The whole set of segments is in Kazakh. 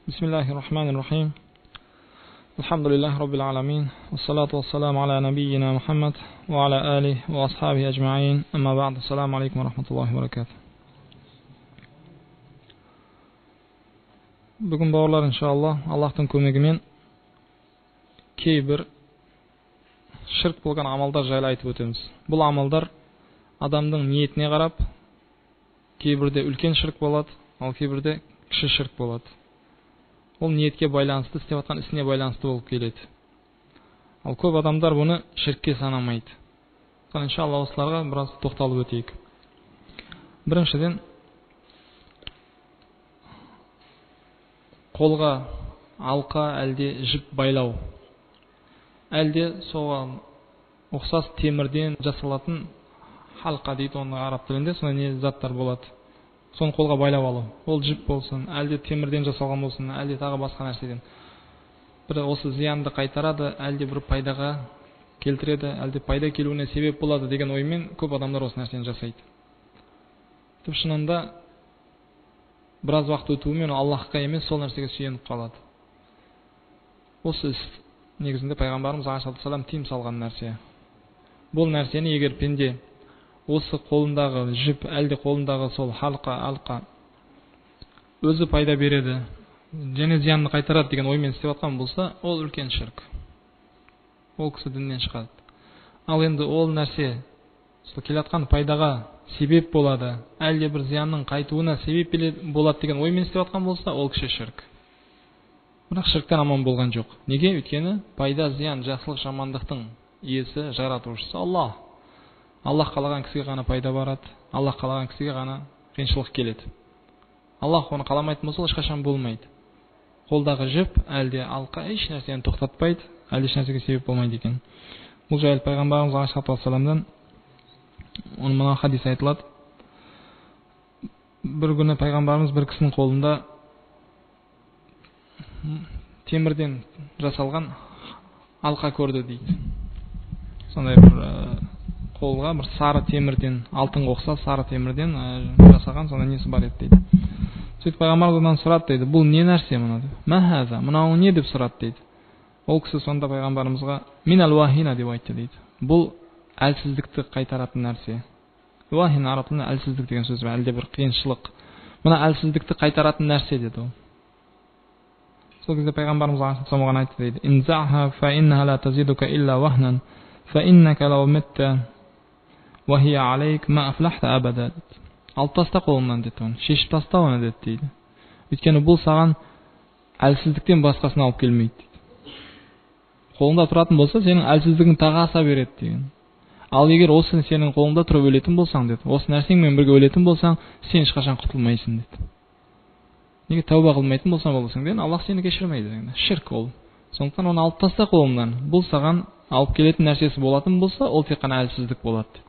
بسم الله الرحمن الرحيم. الحمد لله رب العالمين، والصلاة والسلام على نبينا محمد وعلى آله وأصحابه أجمعين. أما بعد، السلام عليكم ورحمة الله وبركاته. Bugün baular inşallah Allah'tan kömegімен кейбір ширк болған амалдар жайлы айтып өтеміз. Бұл амалдар адамдың ниетіне қарап, кейбірде үлкен ширк болады, ал кейбірде кіші ширк болады. Ол ниетке байланысты, істеп жатқан ісіне байланысты болып келеді. Ал көп адамдар бұны ширкке санамайды. Иншалла осыларға біраз тоқталып өтейік. Біріншіден, қолға алқа әлде жіп байлау, әлде соған ұқсас темірден жасалатын халқа дейді, оны араб тілінде, сондай не заттар болады. Соны қолға байлап алу. Ол жіп болсын, әлде темірден жасалған болсын, әлде тағы басқа нәрседен. Бір осы зиянды қайтарады, әлде бір пайдаға келтіреді, әлде пайда келуіне себеп болады деген оймен көп адамдар осы нәрсені жасайды. Шынында біраз уақыт өтуімен Аллахқа емес сол нәрсеге сүйеніп қалады. Осы іс негізінде пайғамбарымыз алейхиссалам тыйым салған нәрсе. Бұл нәрсені егер пенде осы қолындағы жіп, әлде қолындағы сол алқа өзі пайда береді, және зиянды қайтарады деген оймен істеп жатқан болса, ол үлкен ширк. Ол кісі діннен шығады. Ал енді ол нәрсе келатқан пайдаға себеп болады, әлде бір зиянның қайтуына себеп болады деген оймен істеп жатқан болса, ол кіші ширк. Бірақ ширктен аман болған жоқ. Неге? Өйткені пайда, зиян, жақсылық, жамандықтың иесі, жаратушысы Аллах. Аллах қалаған кісіге ғана пайда барады, Аллах қалаған кісіге ғана қиыншылық келеді. Аллах оны қаламайтын болса, ешқашан болмайды. Қолдағы жіп, әлде алқа еш нәрсені тоқтатпайды, әлде еш нәрсеге себеп болмайды екен. Бұл жайлы пайғамбарымыз алейхиссаламдан оның мына хадис айтылады. Бір күні пайғамбарымыз бір кісінің қолында темірден жасалған алқа көрді дейді. Сондай бір қолға бір сары темірден, алтынға ұқсас сары темірден жасаған сондай несі бар еді дейді. Сөйтіп пайғамбарымыз одан сұрады дейді, бұл не нәрсе мына? Мәхаза, мынау не деп сұрады дейді. Ол кісі сонда пайғамбарымызға минал уахина деп айтты дейді. Бұл әлсіздікті қайтаратын нәрсе. Уахина араб тілінде әлсіздік деген сөз бар, әлде бір қиыншылық. Мына әлсіздікті қайтаратын нәрсе деді ол. Сол кезде пайғамбарымыз алейхиссалам оған айтты дейді, инзаха фа иннаха ла тазидука илля вахнан фа иннака лау митта ва хия алейк ма афлахта абада. Алып таста қолыңнан деді оны, шешіп таста оны деді дейді. Өйткені бұл саған әлсіздіктен басқасын алып келмейді дейді. Қолыңда тұратын болса, сенің әлсіздігің тағы аса береді деген. Ал егер осы сенің қолыңда тұрып өлетін болсаң деді, осы нәрсеңмен бірге өлетін болсаң, сен ешқашан құтылмайсың деді. Неге тәуба қылмайтын болсаң боласың деді, Аллах сені кешірмейді деген. Ширк ол. Сондықтан оны алып таста қолыңнан. Бұл саған алып келетін нәрсесі болатын болса, ол тек қана әлсіздік болады деді.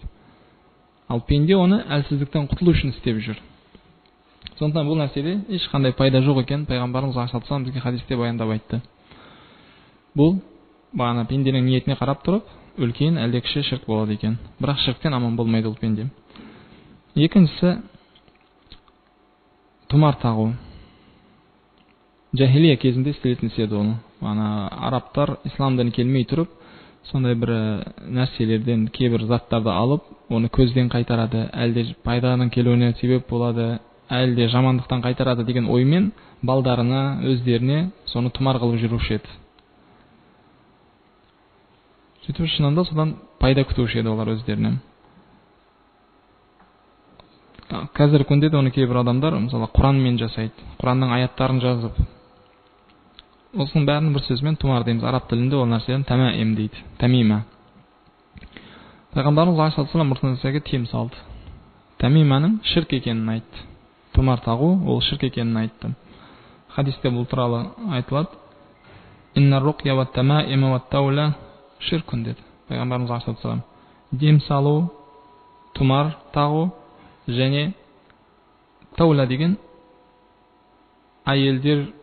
Ал пенде оны әлсіздіктен құтылу үшін істеп жүр. Сондықтан бұл нәрседе ешқандай пайда жоқ екен, пайғамбарымыз алейхиссалам бізге хадисте баяндап айтты. Бұл бағана пенденің ниетіне қарап тұрып, үлкен әлде кіші ширк болады екен. Бірақ ширктен аман болмайды ол пенде. Екіншісі, тұмар тағу. Жахилия кезінде істелетін еді оны. Арабтар исламдан келмей тұрып, сондай бір нәрселерден кейбір заттарды алып, оны көзден қайтарады, әлде пайданың келуіне себеп болады, әлде жамандықтан қайтарады деген оймен балдарына, өздеріне соны тұмар қылып жүруші еді. Сөйтіп шынында содан пайда күтуші еді олар өздеріне. Қазіргі күнде де оны кейбір адамдар, мысалы, Құранмен жасайды, Құранның аяттарын жазып. Осының бәрінің бір сөзмен тұмар дейміз. Араб тілінде ол нәрседен тәмәим дейді, тәмима. Пайғамбарымыз алейхиссалам бір нәрсеге тыйым салды. Тәмиманың ширк екенін айтты. Тұмар тағу ол ширк екенін айтты. Хадисте бұл туралы айтылады. Инна руқя ва тәмәима ва таула ширкун деді пайғамбарымыз алейхиссалам. Дем салу, тұмар тағу және таула деген әйелдер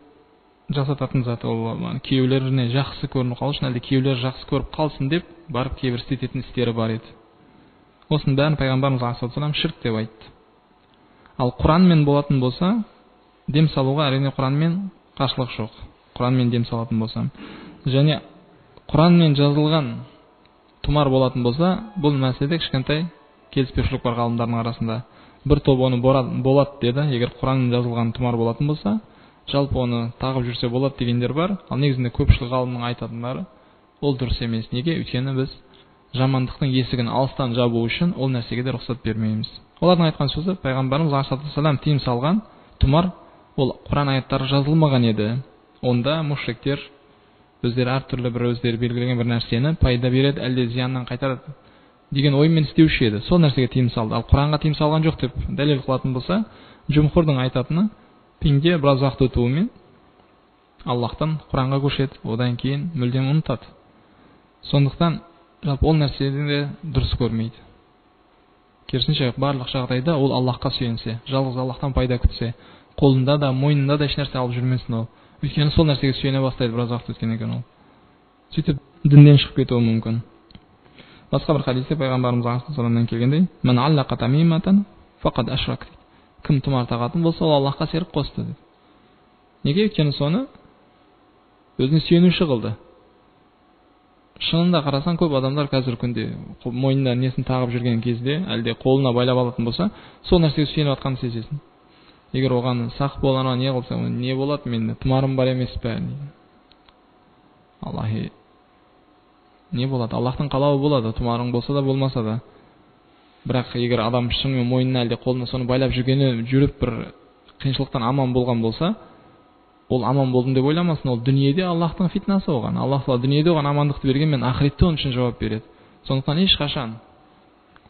жасататын заты. Ол күйеулеріне жақсы көрініп қалу үшін, әлде күйеулер жақсы көріп қалсын деп барып кейбір істететін істері бар еді. Осының бәрін пайғамбарымыз алейхиссалам ширк деп айтты. Ал Құранмен болатын болса, дем салуға әрине Құранмен қарсылық жоқ. Құранмен дем салатын болсам. Және Құранмен жазылған тұмар болатын болса, бұл мәселеде кішкентай келіспеушілік бар ғалымдардың арасында. Бір топ оны болады деді, егер Құранмен жазылған тұмар болатын болса, жалпы оны тағып жүрсе болады дегендер бар. Ал негізінде көпшілік ғалымның айтатындары ол дұрыс емес. Неге? Өйткені біз жамандықтың есігін алыстан жабу үшін ол нәрсеге де рұқсат бермейміз. Олардың айтқан сөзі, пайғамбарымыз алейхиссалам тыйым салған тұмар ол Құран аяттары жазылмаған еді. Онда мушриктер өздері әртүрлі бір өздері белгілеген бір нәрсені пайда береді, әлде зияннан қайтарады деген оймен істеуші еді. Сол нәрсеге тыйым салды. Ал Құранға тыйым салған жоқ деп дәлел қылатын болса, жұмхурдың айтатыны, пенде біраз уақыт өтуімен Аллахтан Құранға көшеді, одан кейін мүлдем ұмытады. Сондықтан ол нәрсені де дұрыс көрмейді. Керісінше барлық жағдайда ол Аллахқа сүйенсе, жалғыз Аллахтан пайда күтсе, қолында да, мойнында да еш нәрсе алып жүрмесін ол. Өйткені сол нәрсеге сүйене бастайды біраз уақыт өткеннен кейін ол. Сөйтіп дінден шығып кетуі мүмкін. Басқа бір хадисте пайғамбарымыз алейхиссаламнан келгендей, "Мен аллақа тамиматан фақад ашрак." Кім тұмар тағатын болса, ол Аллахқа серік қосты дейді. Неге? Өйткені соны өзіне сүйенуші қылды. Шынында қарасаң, көп адамдар қазір күнде мойнына несін тағып жүрген кезде, әлде қолына байлап алатын болса, сол нәрсеге сүйеніп жатқанын сезесің. Егер оған сақ болғанға не қылса, не болады, менде тұмарым бар емес пе? Аллахи, не болады? Аллахтың қалауы болады, тұмарың болса да, болмаса да. Бірақ егер адам шынымен мойнына әлде қолына соны байлап жүріп бір қиыншылықтан аман болған болса, ол аман болдым деп ойламасын, ол дүниеде Аллахтың фитнасы оған. Аллах Тағала дүниеде оған амандықты берген, мен ақыретте оның үшін жауап береді. Сондықтан ешқашан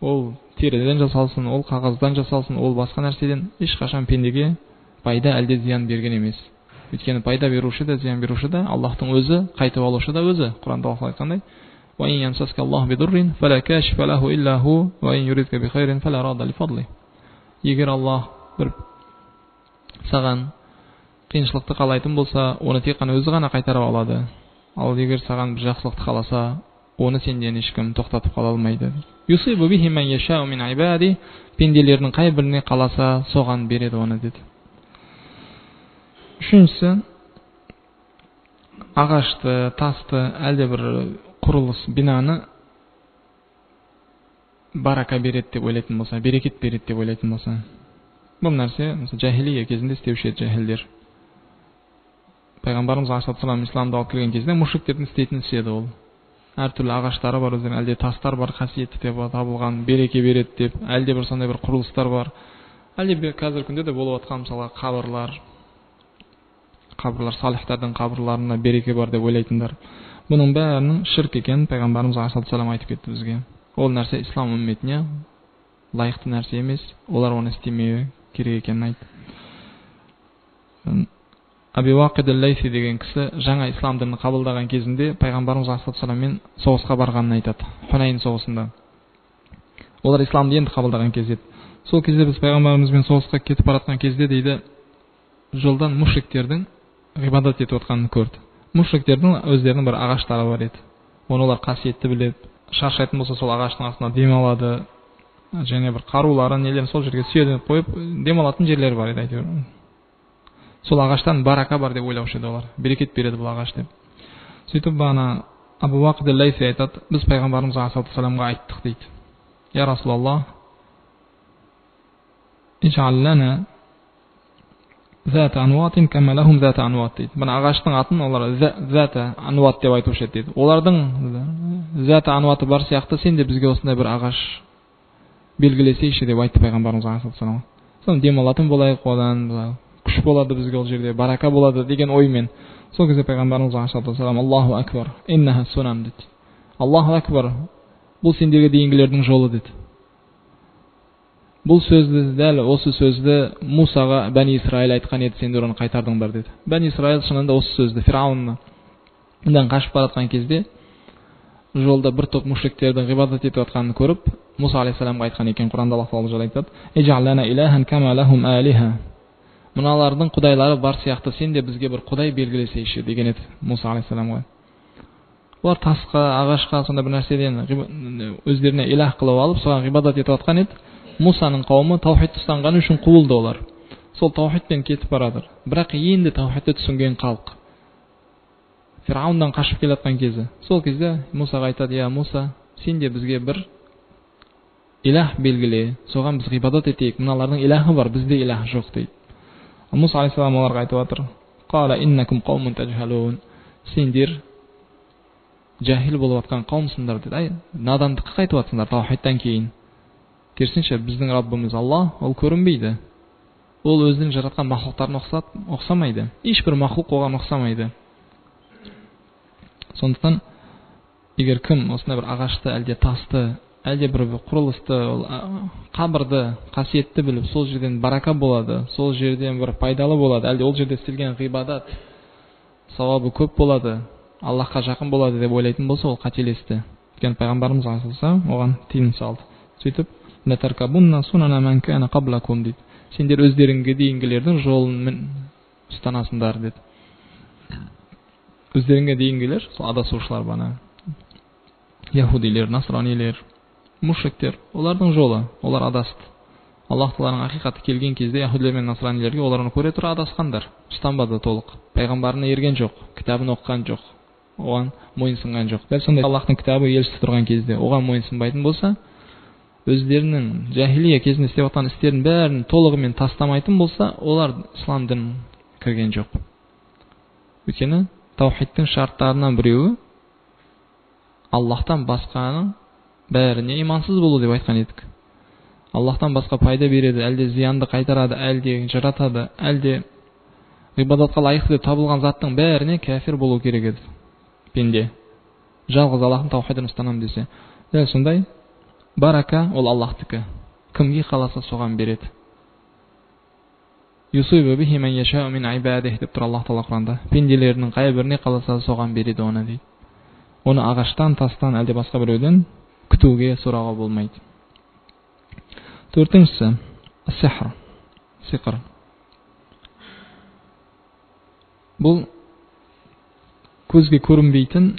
ол теріден жасалсын, ол қағаздан жасалсын, ол басқа нәрседен ешқашан пендеге пайда әлде зиян берген емес. Өйткені пайда беруші де, зиян беруші де Аллахтың өзі, қайтып алушы да өзі. Құранда Аллах айтқандай: "Уа ин ямсаска Аллаху бидуррин фала кашифа лаху илля ху, ва ин юридка бихайрин фала рада лифадли." Егер Аллах бір саған қиыншылықты қалайтын болса, оны тек қана өзі ғана қайтарып алады. Ал егер саған бір жақсылықты қаласа, оны сенден ешкім тоқтатып қала алмайды. Юсибу бихи ман яшау мин ибади, пенделердің қай біріне қаласа, соған береді оны деді. Үшіншісі, ағашты, тасты, әлде бір құрылыс, бинаны барака береді деп ойлайтын болса, берекет береді деп ойлайтын болса, бұл нәрсе жахилия кезінде істеуші еді жахилдер. Пайғамбарымыз алейхиссалам исламды алып келген кезде мушриктердің істейтін ісі еді ол. Әртүрлі ағаштары бар, өздерінің әлде тастар бар, қасиетті деп табылған, береке береді деп, әлде бір сондай бір құрылыстар бар. Әлде қазір күнде де болып жатқан мысалы қабырлар, салихтардың қабырларына береке бар деп ойлайтындар. Бұның бәрінің ширк екенін пайғамбарымыз алейхиссалам айтып кетті бізге. Ол нәрсе ислам үмметіне лайықты нәрсе емес, олар оны істемеу керек екенін айтты. Аби Уақид ал-Лайси деген кісі жаңа ислам дінін қабылдаған кезінде пайғамбарымыз алейхиссаламмен соғысқа барғанын айтады. Хунайн соғысында. Олар исламды енді қабылдаған кез еді. Сол кезде біз пайғамбарымызбен соғысқа кетіп баратқан кезде дейді, жолдан мушриктердің ғибадат етіп отқанын көрді. Мушриктердің өздерінің бір ағаштары бар еді. Оны олар қасиетті біледі. Шаршайтын болса сол ағаштың астына дем алады. Және бір қаруларын, нелерін сол жерге сүйеніп қойып демалатын жерлер бар еді әйтеуір. Сол ағаштан барака бар деп ойлаушы еді олар. Берекет береді бұл ағаш деп. Сөйтіп бағана Абу Уақид ал-Лайси айтады, біз пайғамбарымыз алейхиссаламға айттық дейді. Я Расулаллах, иджал лана зата ануатин кама лахум зата ануат дейді. Бұны ағаштың атын олар зата ануат деп айтушы еді дейді. Олардың зата ануаты бар сияқты сен де бізге осындай бір ағаш белгілесейші деп айтты пайғамбарымыз алейхиссалам. Соны демалатын болайық, одан күш болады бізге ол жерде, барака болады деген оймен. Сол кезде пайғамбарымыз алейхиссалам Аллаху акбар, иннаха сунан дейді. Аллаху акбар, бұл сендерге дейінгілердің жолы дейді. Бұл сөзді, дәл осы сөзді Мусаға Бәни Исраил айтқан еді, сендер оны қайтардыңдар деді. Бәни Исраил шынында осы сөзді Фирауыннан қашып баратқан кезде жолда бір топ мушриктердің ғибадат етіп жатқанын көріп, Муса алейхиссаламға айтқан екен. Құранда Аллах Тағала айтады: "Иджал лана илахан кама лахум алиха." Мыналардың құдайлары бар сияқты сен де бізге бір құдай белгілесейші деген еді Муса алейхиссаламға. Олар тасқа, ағашқа, сонда бір нәрседен өздеріне илах қылып алып, соған ғибадат етіп жатқан еді. Мусаның қауымы таухидты ұстанғаны үшін қуылды олар. сол таухидпен кетіп барады. Бірақ енді таухидты түсінген халық Фирауындан қашып келе жатқан кезі, сол кезде Мусаға айтады: "Я Муса, сен де бізге бір илах белгіле, соған біз ғибадат етейік. Мыналардың илахы бар, бізде илах жоқ" дейді. Муса алейхиссалам оларға айтып жатыр: "Қала иннакум қаумун таджхалун". Сендер жахил болып жатқан қауымсыңдар дейді. Надандыққа қайтып жатсыңдар таухидтан кейін. Керісінше біздің Раббымыз Алла, ол көрінбейді. Ол өзінің жаратқан мақлуқтарына ұқсамайды. Ешбір мақлуқ оған ұқсамайды. Сондықтан егер кім осындай бір ағашты, әлде тасты, әлде бір құрылысты, қабірді қасиетті біліп, сол жерден барака болады, сол жерден бір пайдалы болады, әлде ол жерде істелген ғибадат сауабы көп болады, Аллахқа жақын болады деп ойлайтын болса, ол қателесті. Өйткені пайғамбарымыз айтса, оған тыйым салды. Сөйтіп, "Латаркабунна сунана ман кана қаблакум" дейді. Сендер өздеріңге дейінгілердің жолын ұстанасыңдар деді. Өздеріңге дейінгілер, сол адасушылар бана. Яһудилер, насранилер, мушриктер, олардың жолы, олар адасты. Аллах Тағаланың ақиқаты келген кезде яһудилер мен насранилерге оларны көре тұра адасқандар, ұстанбады толық. Пайғамбарына ерген жоқ, кітабын оқыған жоқ, оған мойынсынған жоқ. Дәл сондай Аллахтың кітабы елшісі тұрған кезде оған мойынсынбайтын болса, өздерінің жахилия кезінде істеп жатқан істерін бәрін толығымен тастамайтын болса, олар ислам дінін кірген жоқ. Өйткені таухидтің шарттарынан біреуі Аллахтан басқаның бәріне имансыз болу деп айтқан едік. Аллахтан басқа пайда береді, әлде зиянды қайтарады, әлде жаратады, әлде ғибадатқа лайықты деп табылған заттың бәріне кәфир болу керек еді. Пенде жалғыз Аллахтың таухидын ұстанам десе. Дәл сондай барака ол Аллахтікі. Кімге қаласа соған береді. Юсибу бихи ман яшау мин ибадихи деп тұр Аллах Тағала Құранда. Пенделерінің қай біріне қаласа соған береді оны дейді. Оны ағаштан, тастан, әлде басқа біреуден күтуге, сұрауға болмайды. Төртіншісі, сихр, сиқыр. Бұл көзге көрінбейтін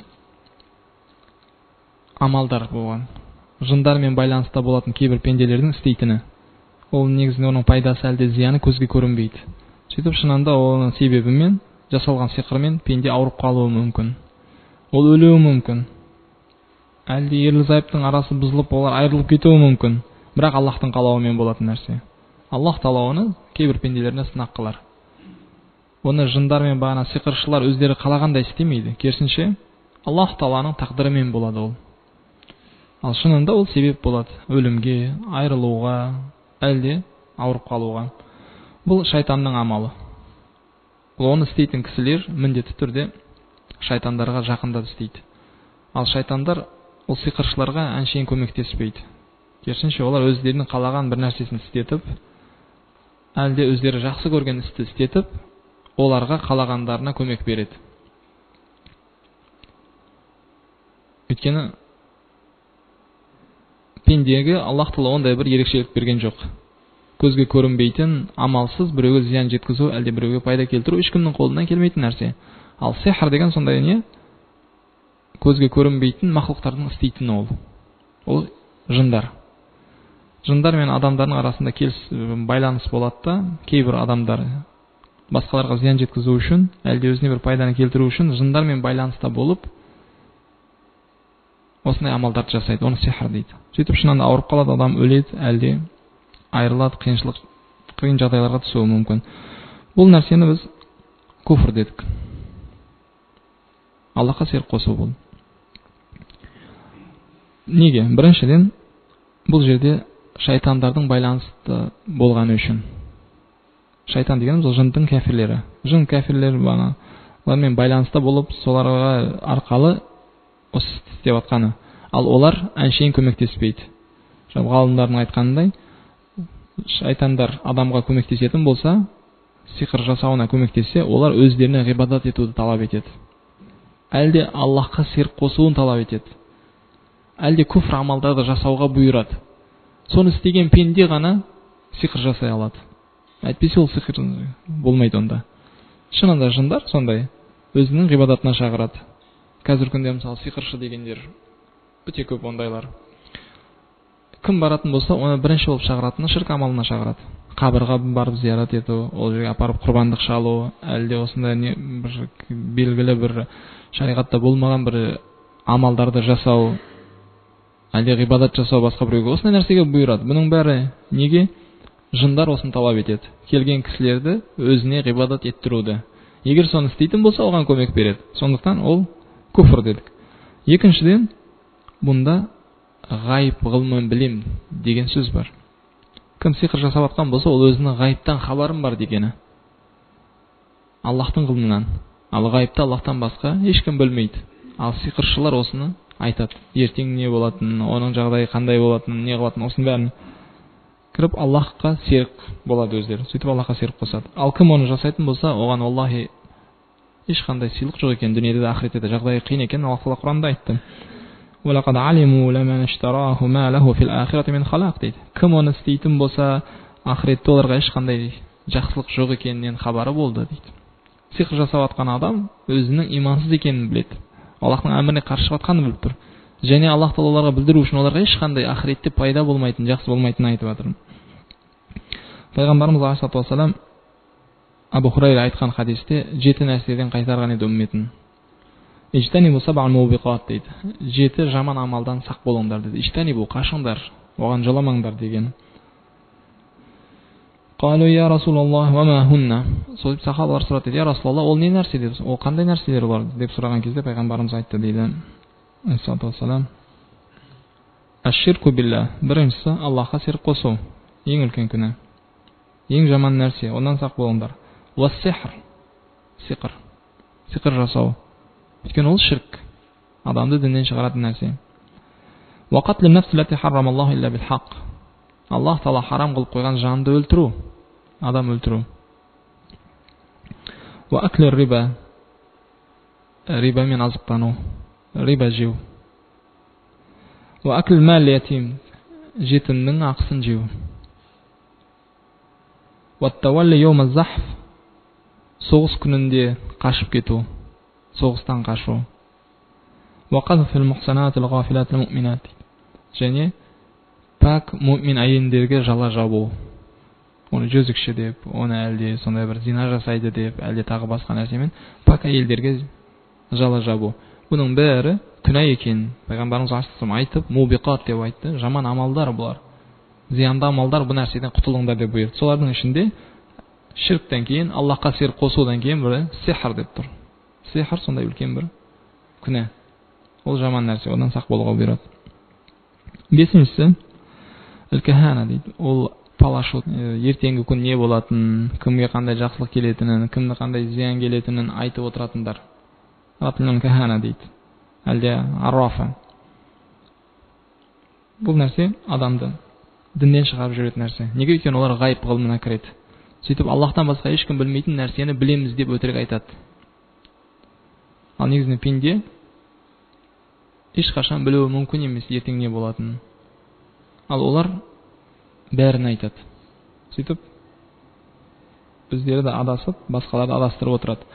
амалдар болған. Жындармен байланыста болатын кейбір пенделердің істейтіні. Ол негізінде оның пайдасы әлде зияны көзге көрінбейді. Сөйтіп шынында оның себебімен, жасалған сиқырмен пенде ауырып қалуы мүмкін. Ол өлуі мүмкін. Әлде ерлі-зайыптың арасы бұзылып, олар айырылып кетуі мүмкін. Бірақ Аллахтың қалауымен болатын нәрсе. Аллах Тағала оны кейбір пенделеріне сынақ қылар. Оны жындар мен бағана сиқыршылар өздері қалағандай істемейді. Керісінше Аллах Тағаланың тақдырымен болады ол. Ал шынында ол себеп болады өлімге, айырылуға, әлде ауырып қалуға. Бұл шайтанның амалы. Оны істейтін кісілер міндетті түрде шайтандарға жақындап істейді. Ал шайтандар ол сиқыршыларға әншейін көмектеспейді. Керісінше олар өздерінің қалаған бір нәрсесін істетіп, әлде өздері жақсы көрген істі істетіп, оларға қалағандарына көмек береді. Өйткені пендеге Аллах Тағала ондай бір ерекшелік берген жоқ. Көзге көрінбейтін, амалсыз біреуге зиян жеткізу, әлде біреуге пайда келтіру ешкімнің қолынан келмейтін нәрсе. Ал сихр деген сондай не? Көзге көрінбейтін мақлуқтардың істейтіні ол. Ол жындар. Жындар мен адамдардың арасында байланыс болады да, кейбір адамдар басқаларға зиян жеткізу үшін, әлде өзіне бір пайданы келтіру үшін жындар мен байланыста болып, осындай амалдарды жасайды. Оны сихр дейді. Сөйтіп шынында ауырып қалады, адам өледі, әлде айырылады, қиын жағдайларға түсуі мүмкін. Бұл нәрсені біз куфр дедік. Аллахқа серік қосу бұл. Неге? Біріншіден, бұл жерде шайтандардың байланысты болғаны үшін. Шайтан дегеніміз ол жындың кәфірлері. Жын кәфірлері бана олармен байланыста болып, соларға арқалы осы істеп жатқаны. Ал олар әншейін көмектеспейді. Ғалымдардың айтқанындай, шайтандар адамға көмектесетін болса, сиқыр жасауына көмектессе, олар өздеріне ғибадат етуді талап етеді. Әлде Аллахқа серік қосуын талап етеді. Әлде күфр амалдарды жасауға бұйырады. Соны істеген пенде ғана сиқыр жасай алады. Әйтпесе ол сиқыр болмайды онда. Шынында жындар сондай өзінің ғибадатына шақырады. Қазір күнде мысалы сиқыршы дегендер өте көп ондайлар. кім баратын болса, оны бірінші болып шақыратыны шірк амалына шақырады. Қабырға барып зиярат ету, ол жерге апарып құрбандық шалу, әлде осындай бір белгілі бір шариғатта болмаған бір амалдарды жасау, әлде ғибадат жасау басқа біреуге, осындай нәрсеге бұйырады. Бұның бәрі неге? Жындар осыны талап етеді. Келген кісілерді өзіне ғибадат еттіруді. Егер соны істейтін болса, оған көмек береді. Сондықтан ол күфір дедік. Екіншіден, бұнда ғайып ғылмын білем деген сөз бар. Кім сиқыр жасап атқан болса, ол өзінің ғайыптан хабарым бар дегені. Аллахтың ғылмынан. Ал ғайыпты Аллахтан басқа ешкім білмейді. Ал сиқыршылар осыны айтады. Ертең не болатынын, оның жағдайы қандай болатынын, не қылатынын, осының бәрін кіріп Аллахқа серік болады өздері. Сөйтіп Аллахқа серік қосады. Ал кім оны жасайтын болса, оған Аллахи ешқандай сыйлық жоқ екен, дүниеде де ақыретте де жағдайы қиын екен. Аллах Тағала Құранда айтты. وَلَقَدْ عَلِمُوا لَمَنِ اشْتَرَاهُ مَا لَهُ فِي الْآخِرَةِ مِنْ خَلَاقٍ дейді. Кім оны істейтін болса, ақыретте оларға ешқандай жақсылық жоқ екенінен хабары болды дейді. Сиқыр жасап атқан адам өзінің имансыз екенін біледі. Аллахтың әміріне қарсы шығып атқанын біліп тұр. Және Аллах Тағала оларға білдіру үшін оларға ешқандай ақыретте пайда болмайтын, жақсы болмайтынын айтып жатыр. Пайғамбарымыз алейхиссалату вассалам Абу Хурайра айтқан хадисте 7 нәрседен қайтарған еді үмметін. Ижтанибу саб'ал мубиқат дейді. 7 жаман амалдан сақ болыңдар дейді. Ижтанибу, қашыңдар, оған жоламаңдар деген. Қалу я Расулаллах ва ма хунна. Сол сахабалар сұрады, я Расулаллах, ол не нәрсе деп, ол қандай нәрселер бар деп сұраған кезде пайғамбарымыз айтты дейді. Алейхиссалату вассалам. Аш-ширку билла. Біріншісі Аллахқа серік қосу. Ең үлкен күнә. Ең жаман нәрсе, ондан сақ болыңдар. Ва-сихр. Сиқыр. Сиқыр жасау. Өйткені ол ширк. Адамды діннен шығаратын нәрсе. Ва-қатлу нафс лати харрамаллаху илля бил-хақ. Аллах Тағала харам қылып қойған жанды өлтіру. Адам өлтіру. Ва-аклу риба. Рибамен азықтану. Риба жеу. Ва-аклу мал ятим. Жетімнің ақысын жеу. Ва-тавалли йома захф. Соғыс күнінде қашып кету. Соғыстан қашу. Ва-қазфил мухсанатил ғафилатил муъминат. Және пәк мұъмин әйелдерге жала жабу. Оны жөзікші деп, оны әлде сондай бір зина жасайды деп, әлде тағы басқа нәрсемен пәк әйелдерге жала жабу. Бұның бәрі күнә екен. Пайғамбарымыз алейхиссалам айтып, мубиқат деп айтты. Жаман амалдар бұлар. Зиянды амалдар, бұл нәрседен құтылыңдар деп бұйырды. Солардың ішінде ширктен кейін, Аллахқа серік қосудан кейін бірі сихр деп тұр. Сихр сондай үлкен бір күнә. Ол жаман нәрсе, одан сақ болуға бұйырады. Бесіншісі Әл-кахана дейді. Ол палашу. Ертеңгі күн не болатынын, кімге қандай жақсылық келетінін, кімге қандай зиян келетінін айтып отыратындар. Әл-кахана дейді. Әлде аррафа. Бұл нәрсе адамды діннен шығарып жүретін нәрсе. Неге? Өйткені олар ғайып ғылымына кіреді. Сөйтіп Аллахтан басқа ешкім білмейтін нәрсені білеміз деп өтірік айтады. Ал негізінен пенде ешқашан білуі мүмкін емес ертең не болатынын. Ал олар бәрін айтады. Сөйтіп өздері де адасып, басқаларды адастырып отырады.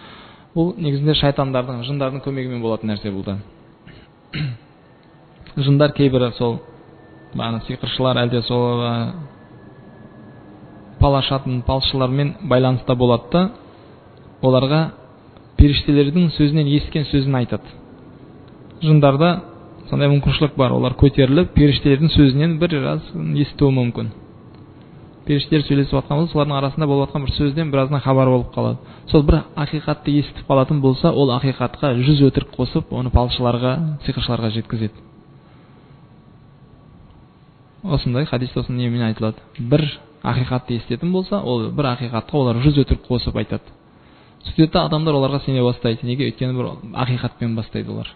Бұл негізінде шайтандардың, жындардың көмегімен болатын нәрсе бұлда. Жындар кейбірі сол сиқыршылар, әлде сол палашатын палшылармен байланыста болады да, оларға періштелердің сөзінен естіген сөзін айтады. Жындарда сондай мүмкіншілік бар. Олар көтеріліп, періштелердің сөзінен бір раз естуі мүмкін. Періштелер сөйлесіп жатқан болса, солардың арасында болып жатқан бір сөзден біраздан хабар болып қалады. Сол бір ақиқатты естіп қалатын болса, ол ақиқатқа 100 өтірік қосып, оны палшыларға, сиқыршыларға жеткізеді. Осындай хадисте осының немен айтылады. Бір ақиқатты естетін болса, ол бір ақиқатқа олар 100 өтірік қосып айтады. Сөйтеді адамдар оларға сене бастайды. Неге? Өйткені бір ақиқатпен бастайды олар.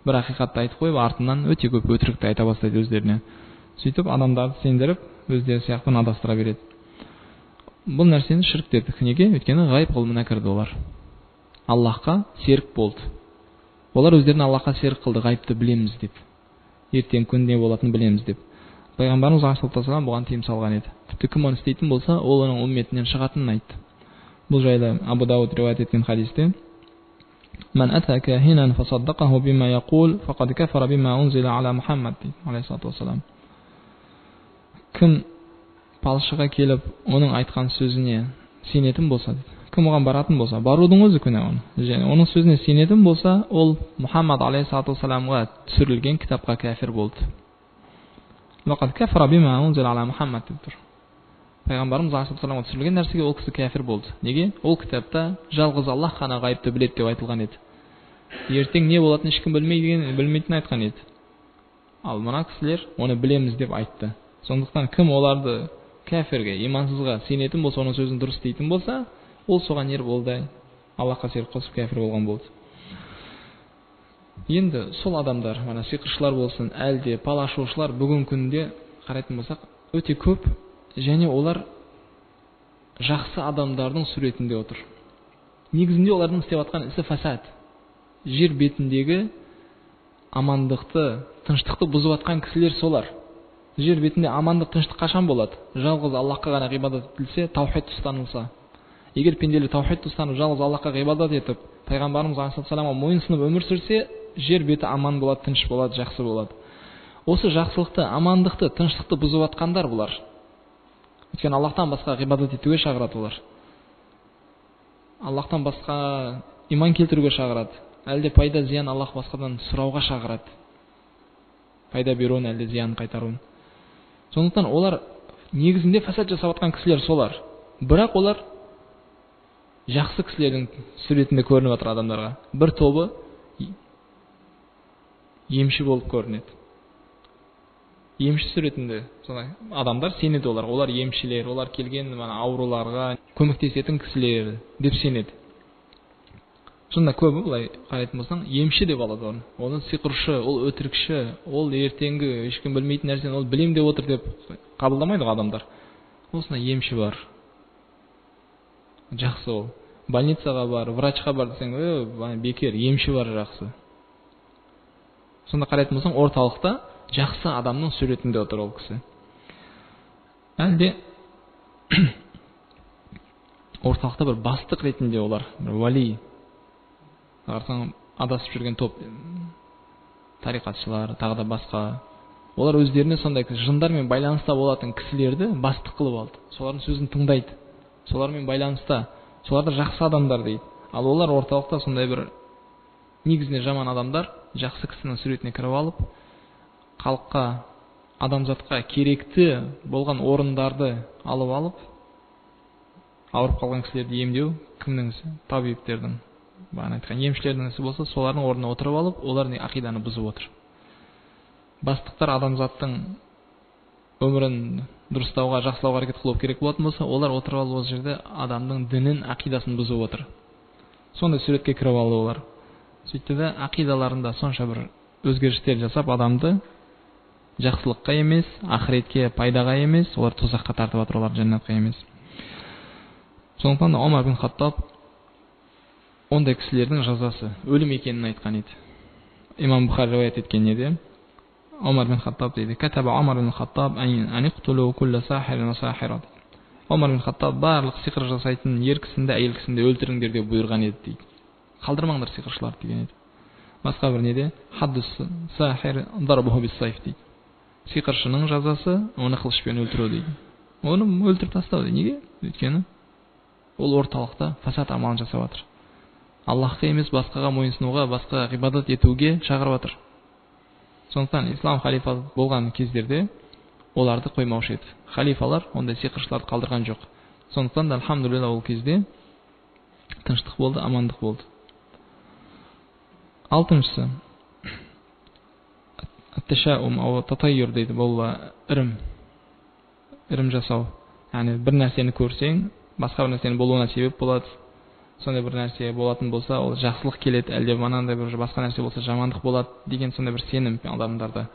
Бір ақиқатты айтып қойып, артынан өте көп өтірікті айта бастайды өздеріне. Сөйтіп адамдарды сендіріп, өздері сияқтыны адастыра береді. Бұл нәрсені ширк дедік. Неге? Өйткені ғайып ғылымына кірді олар. Аллахқа серік болды. Олар өздерін Аллахқа серік қылды, ғайыпты білеміз деп. Ертең күн не болатынын білеміз деп. Пайғамбарымыз алейхиссалату вассалам бұған тыйым салған еді. Тіпті кім оны істейтін болса, ол оның умметінен шығатынын айтты. Бұл жайлы Абу Дауд риуаят еткен хадисте: "Ман ата кахинан фасаддақаху бима яқул фақад кафара бима унзила ала Мухаммад" алейхиссалату вассалам. кім палшыға келіп оның айтқан сөзіне сенетін болса, кім оған баратын болса, барудың өзі күнә оны. Және оның сөзіне сенетін болса, ол Мұхаммад алейхиссалату вассаламға түсірілген кітапқа кәфір болды. Лақад кафара бима унзила ала Мұхаммад деп тұр. Пайғамбарымыз алейхиссалату вассаламға түсірілген нәрсеге ол кісі кәфір болды. Неге? Ол кітапта жалғыз Аллах қана ғайыпты біледі деп айтылған еді. Ертең не болатынын ешкім білмейтінін айтқан еді. Ал мына кісілер оны білеміз деп айтты. Сондықтан кім оларды кәфірге, имансызға сенетін болса, оның сөзін дұрыс дейтін болса, ол соған ер болды, Аллахқа серік қосып кәфір болған болды. Енді сол адамдар, мана сиқыршылар болсын, әлде палашушылар бүгін күнде қарайтын болсақ өте көп, және олар жақсы адамдардың суретінде отыр. Негізінде олардың істеп жатқан ісі фасад. Жер бетіндегі амандықты, тыныштықты бұзып жатқан кісілер солар. Жер бетінде амандық, тыныштық қашан болады? Жалғыз Аллахқа ғана ғибадат етілсе, таухид ұстанылса. Егер пенделер таухид ұстанып, жалғыз Аллахқа ғибадат етіп, пайғамбарымыз алейхиссаламға мойынсынып өмір сүрсе, жер беті аман болады, тыныш болады, жақсы болады. Осы жақсылықты, амандықты, тыныштықты бұзып жатқандар бұлар. Өйткені Аллахтан басқа ғибадат етуге шақырады олар. Аллахтан басқа иман келтіруге шақырады. Әлде пайда зиян Аллах басқадан сұрауға шақырады. Пайда беруін, әлде зиян қайтаруын. Сондықтан олар негізінде фасад жасап жатқан кісілер солар. Бірақ олар жақсы кісілердің суретінде көрініп жатыр адамдарға. Бір тобы емші болып көрінеді. Емші суретінде адамдар сенеді олар емшілер, олар келген ауруларға көмектесетін кісілер деп сенеді. Сонда көбі былай қарайтын болсаң, емші деп алады оны. Оны сиқыршы, ол өтірікші, ол ертеңгі ешкім білмейтін нәрсені ол білем деп отыр деп қабылдамайды адамдар. Осында емші бар. Жақсы ол. Больницаға бар, врачқа бар десең, бекер, емші бар жақсы. Сонда қарайтын болсаң, орталықта жақсы адамның суретінде отыр ол кісі. Әлде орталықта бір бастық ретінде олар, бір вали, қарасаң адасып жүрген топ, тариқатшылар, тағы да басқа. Олар өздеріне сондай жындармен байланыста болатын кісілерді бастық қылып алды. Солардың сөзін тыңдайды. Солармен байланыста, солар да жақсы адамдар дейді. Ал олар орталықта сондай бір негізінде жаман адамдар жақсы кісінің суретіне кіріп алып, халыққа, адамзатқа керекті болған орындарды алып, ауырып қалған кісілерді емдеу кімнің ісі? Табибтердің, бағана айтқан емшілердің ісі болса, солардың орнына отырып алып, олардың ақиданы бұзып отыр. Бастықтар адамзаттың өмірін дұрыстауға, жақсылауға әрекет қылу керек болатын болса, олар отырып алып осы жерде адамның дінін, ақидасын бұзып отыр. Сондай суретке кіріп алды олар. Сөйтті де ақидаларында сонша бір өзгерістер жасап, адамды жақсылыққа емес, ақыретке, пайдаға емес, олар тозаққа тартып жатыр, олар жәннатқа емес. Сондықтан да Омар бин Хаттаб ондай кісілердің жазасы өлім екенін айтқан еді. Имам Бухари риwayat еткен еді. Омар бин Хаттаб дейді: "Катаба Омар бин Хаттаб ан иқтулу кулла сахирин ва сахира." Омар бин Хаттаб барлық сиқыр жасайтын ер кісінді, әйел кісінді өлтіріңдер деп бұйырған еді дейді. Қалдырмаңдар сиқыршыларды деген еді. Басқа бір неде хаддус сахир дарбуху бис-сайф дейді. Сиқыршының жазасы оны қылышпен өлтіру дейді. Оны өлтіріп тастау дейді. Неге? Өйткені ол орталықта фасад амалын жасап жатыр. Аллахқа емес басқаға мойынсынуға, басқаға ғибадат етуге шақырып жатыр. Сондықтан ислам халифа болған кездерде оларды қоймаушы еді. Халифалар ондай сиқыршыларды қалдырған жоқ. Сондықтан да альхамдулилла ол кезде тыныштық болды, амандық болды. Алтыншысы ат-ташаум ау татайюр дейді. Бұл ірім жасау. Яғни бір нәрсені көрсең, басқа бір нәрсенің болуына себеп болады. Сондай бір нәрсе болатын болса, ол жақсылық келеді, әлде мынандай бір басқа нәрсе болса жамандық болады деген сондай бір сенім адамдарда.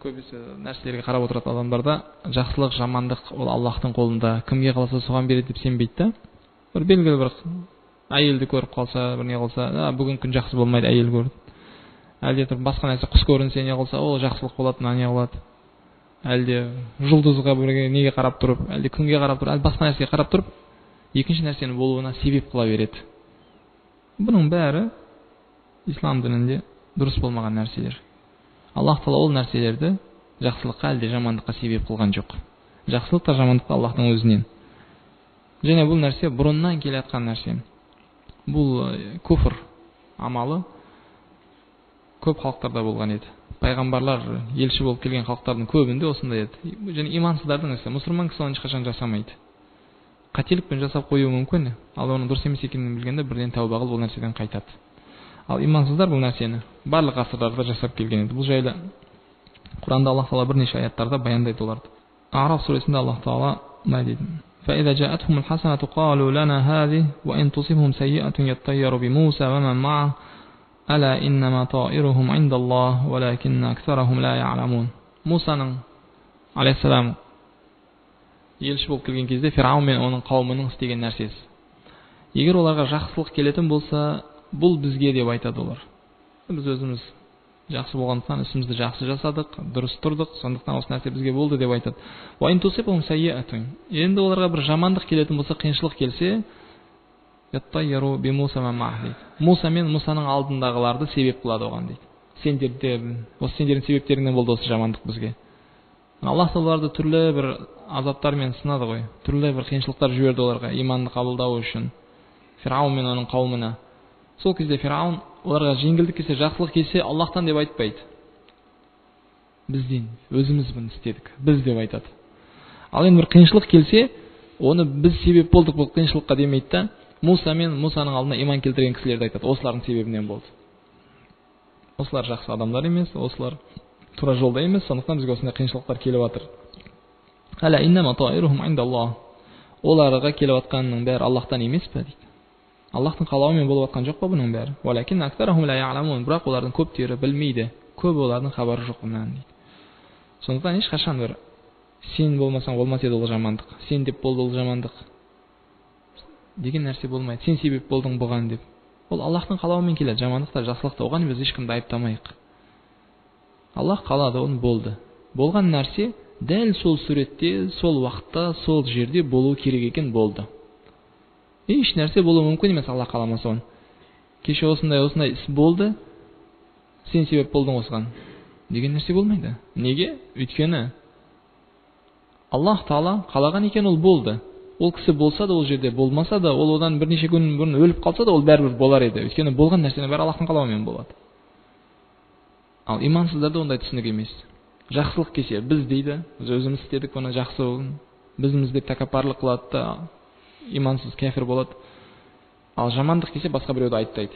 Көбісі нәрселерге қарап отыратын адамдарда жақсылық, жамандық ол Аллахтың қолында, кімге қаласа соған береді деп сенбейді да. Бір белгілі бір әйелді көріп қалса, бір не қылса, бүгін күн жақсы болмайды, әйел көрді. Әлде басқа нәрсе құс көрінсе не қылса, ол жақсылық болады, не болады. Әлде жұлдызға бірге неге қарап тұрып, әлде күнге қарап тұрып, әлде басқа нәрсеге қарап тұрып, екінші нәрсенің болуына себеп қыла береді. Бұның бәрі ислам дінінде дұрыс болмаған нәрселер. Аллах Тағала ол нәрселерді жақсылыққа әлде жамандыққа себеп қылған жоқ. Жақсылық та жамандық та Аллахтың өзінен. Және бұл нәрсе бұрыннан келе жатқан нәрсе. Бұл күфр амалы көп халықтарда болған еді. Пайғамбарлар елші болып келген халықтардың көбінде осындай еді. Және имансыздардың ісі, мұсылман кісі оны ешқашан жасамайды. Қателікпен жасап қоюы мүмкін, ал оның дұрыс емес екенін білгенде бірден тәуба қылып ол нәрседен қайтады. Ал имансыздар бұл нәрсені барлық ғасырларда жасап келген еді. Бұл жайлы Құранда Аллах Тағала бірнеше аяттарда баяндайды оларды. Араф сүресінде Аллах Тағала мына дейді: فإذا جاءتهم الحسنة قالوا لنا هذه وإن تصبهم سيئة يطيروا بموسى ومن معه ألا إنما طائرهم عند الله ولكن أكثرهم لا يعلمون. Мусаның алейхиссалам елші болып келген кезде Фираун мен оның қауымының істеген нәрсесі. Егер оларға жақсылық келетін болса, бұл бізге деп айтады олар. Біз өзіміз жақсы болғандықтан ісімізді жақсы жасадық, дұрыс тұрдық, сондықтан осы нәрсе бізге болды деп айтады. Енді оларға бір жамандық келетін болса, қиыншылық келсе, Муса мен Мусаның алдындағыларды себеп қылады оған дейді. Осы сендердің себептеріңнен болды осы жамандық бізге. Аллах оларды түрлі бір азаптармен сынады ғой. Түрлі бір қиыншылықтар жіберді оларға иманды қабылдау үшін. Фираун мен оның қауымына. Сол кезде Фираун оларға жеңілдік келсе, жақсылық келсе, Аллахтан деп айтпайды. Бізден, өзімізбін істедік, біз деп айтады. Ал енді бір қиыншылық келсе, оны біз себеп болдық бұл қиыншылыққа демейді да, Муса мен Мусаның алдына иман келтірген кісілерді айтады. Осылардың себебінен болды. Осылар жақсы адамдар емес, осылар тура жолда емес, сондықтан бізге осындай қиыншылықтар келіп жатыр. Әла иннама таируһум индаллах. Оларға келіп жатқанның бәрі Аллахтан емес пе дейді. Аллахтың қалауымен болып жатқан жоқ па бұның бәрі? Валакин аксарахум ла я'ламун. Бірақ олардың көптері білмейді. Көп олардың хабары жоқ бұнан дейді. Сондықтан ешқашан бір сен болмасаң болмас еді ол жамандық. Сен деп болды ол жамандық деген нәрсе болмайды. Сен себеп болдың бұған деп. Ол Аллахтың қалауымен келеді. Жамандық та жақсылық та, оған біз ешкімді айыптамайық. Аллах қалады, оны болды. Болған нәрсе дәл сол суретте, сол уақытта, сол жерде болу керек екен, болды. Еш нәрсе болуы мүмкін емес Аллах қаламаса оны. Кеше осындай іс болды, сен себеп болдың осыған деген нәрсе болмайды. Неге? Өйткені Аллах Тағала қалаған екен, ол болды. Ол кісі болса да ол жерде, болмаса да, ол одан бірнеше күн бұрын өліп қалса да ол бәрібір болар еді. Өйткені болған нәрсенің бәрі Аллахтың қалауымен болады. Ал имансыздарда ондай түсінік емес. Жақсылық келсе, біз дейді, біз өзіміз істедік, бұны жақсы болын, біздіміз деп тәкаппарлық қылады да, имансыз кәфір болады. Ал жамандық келсе, басқа біреуді айыптайды.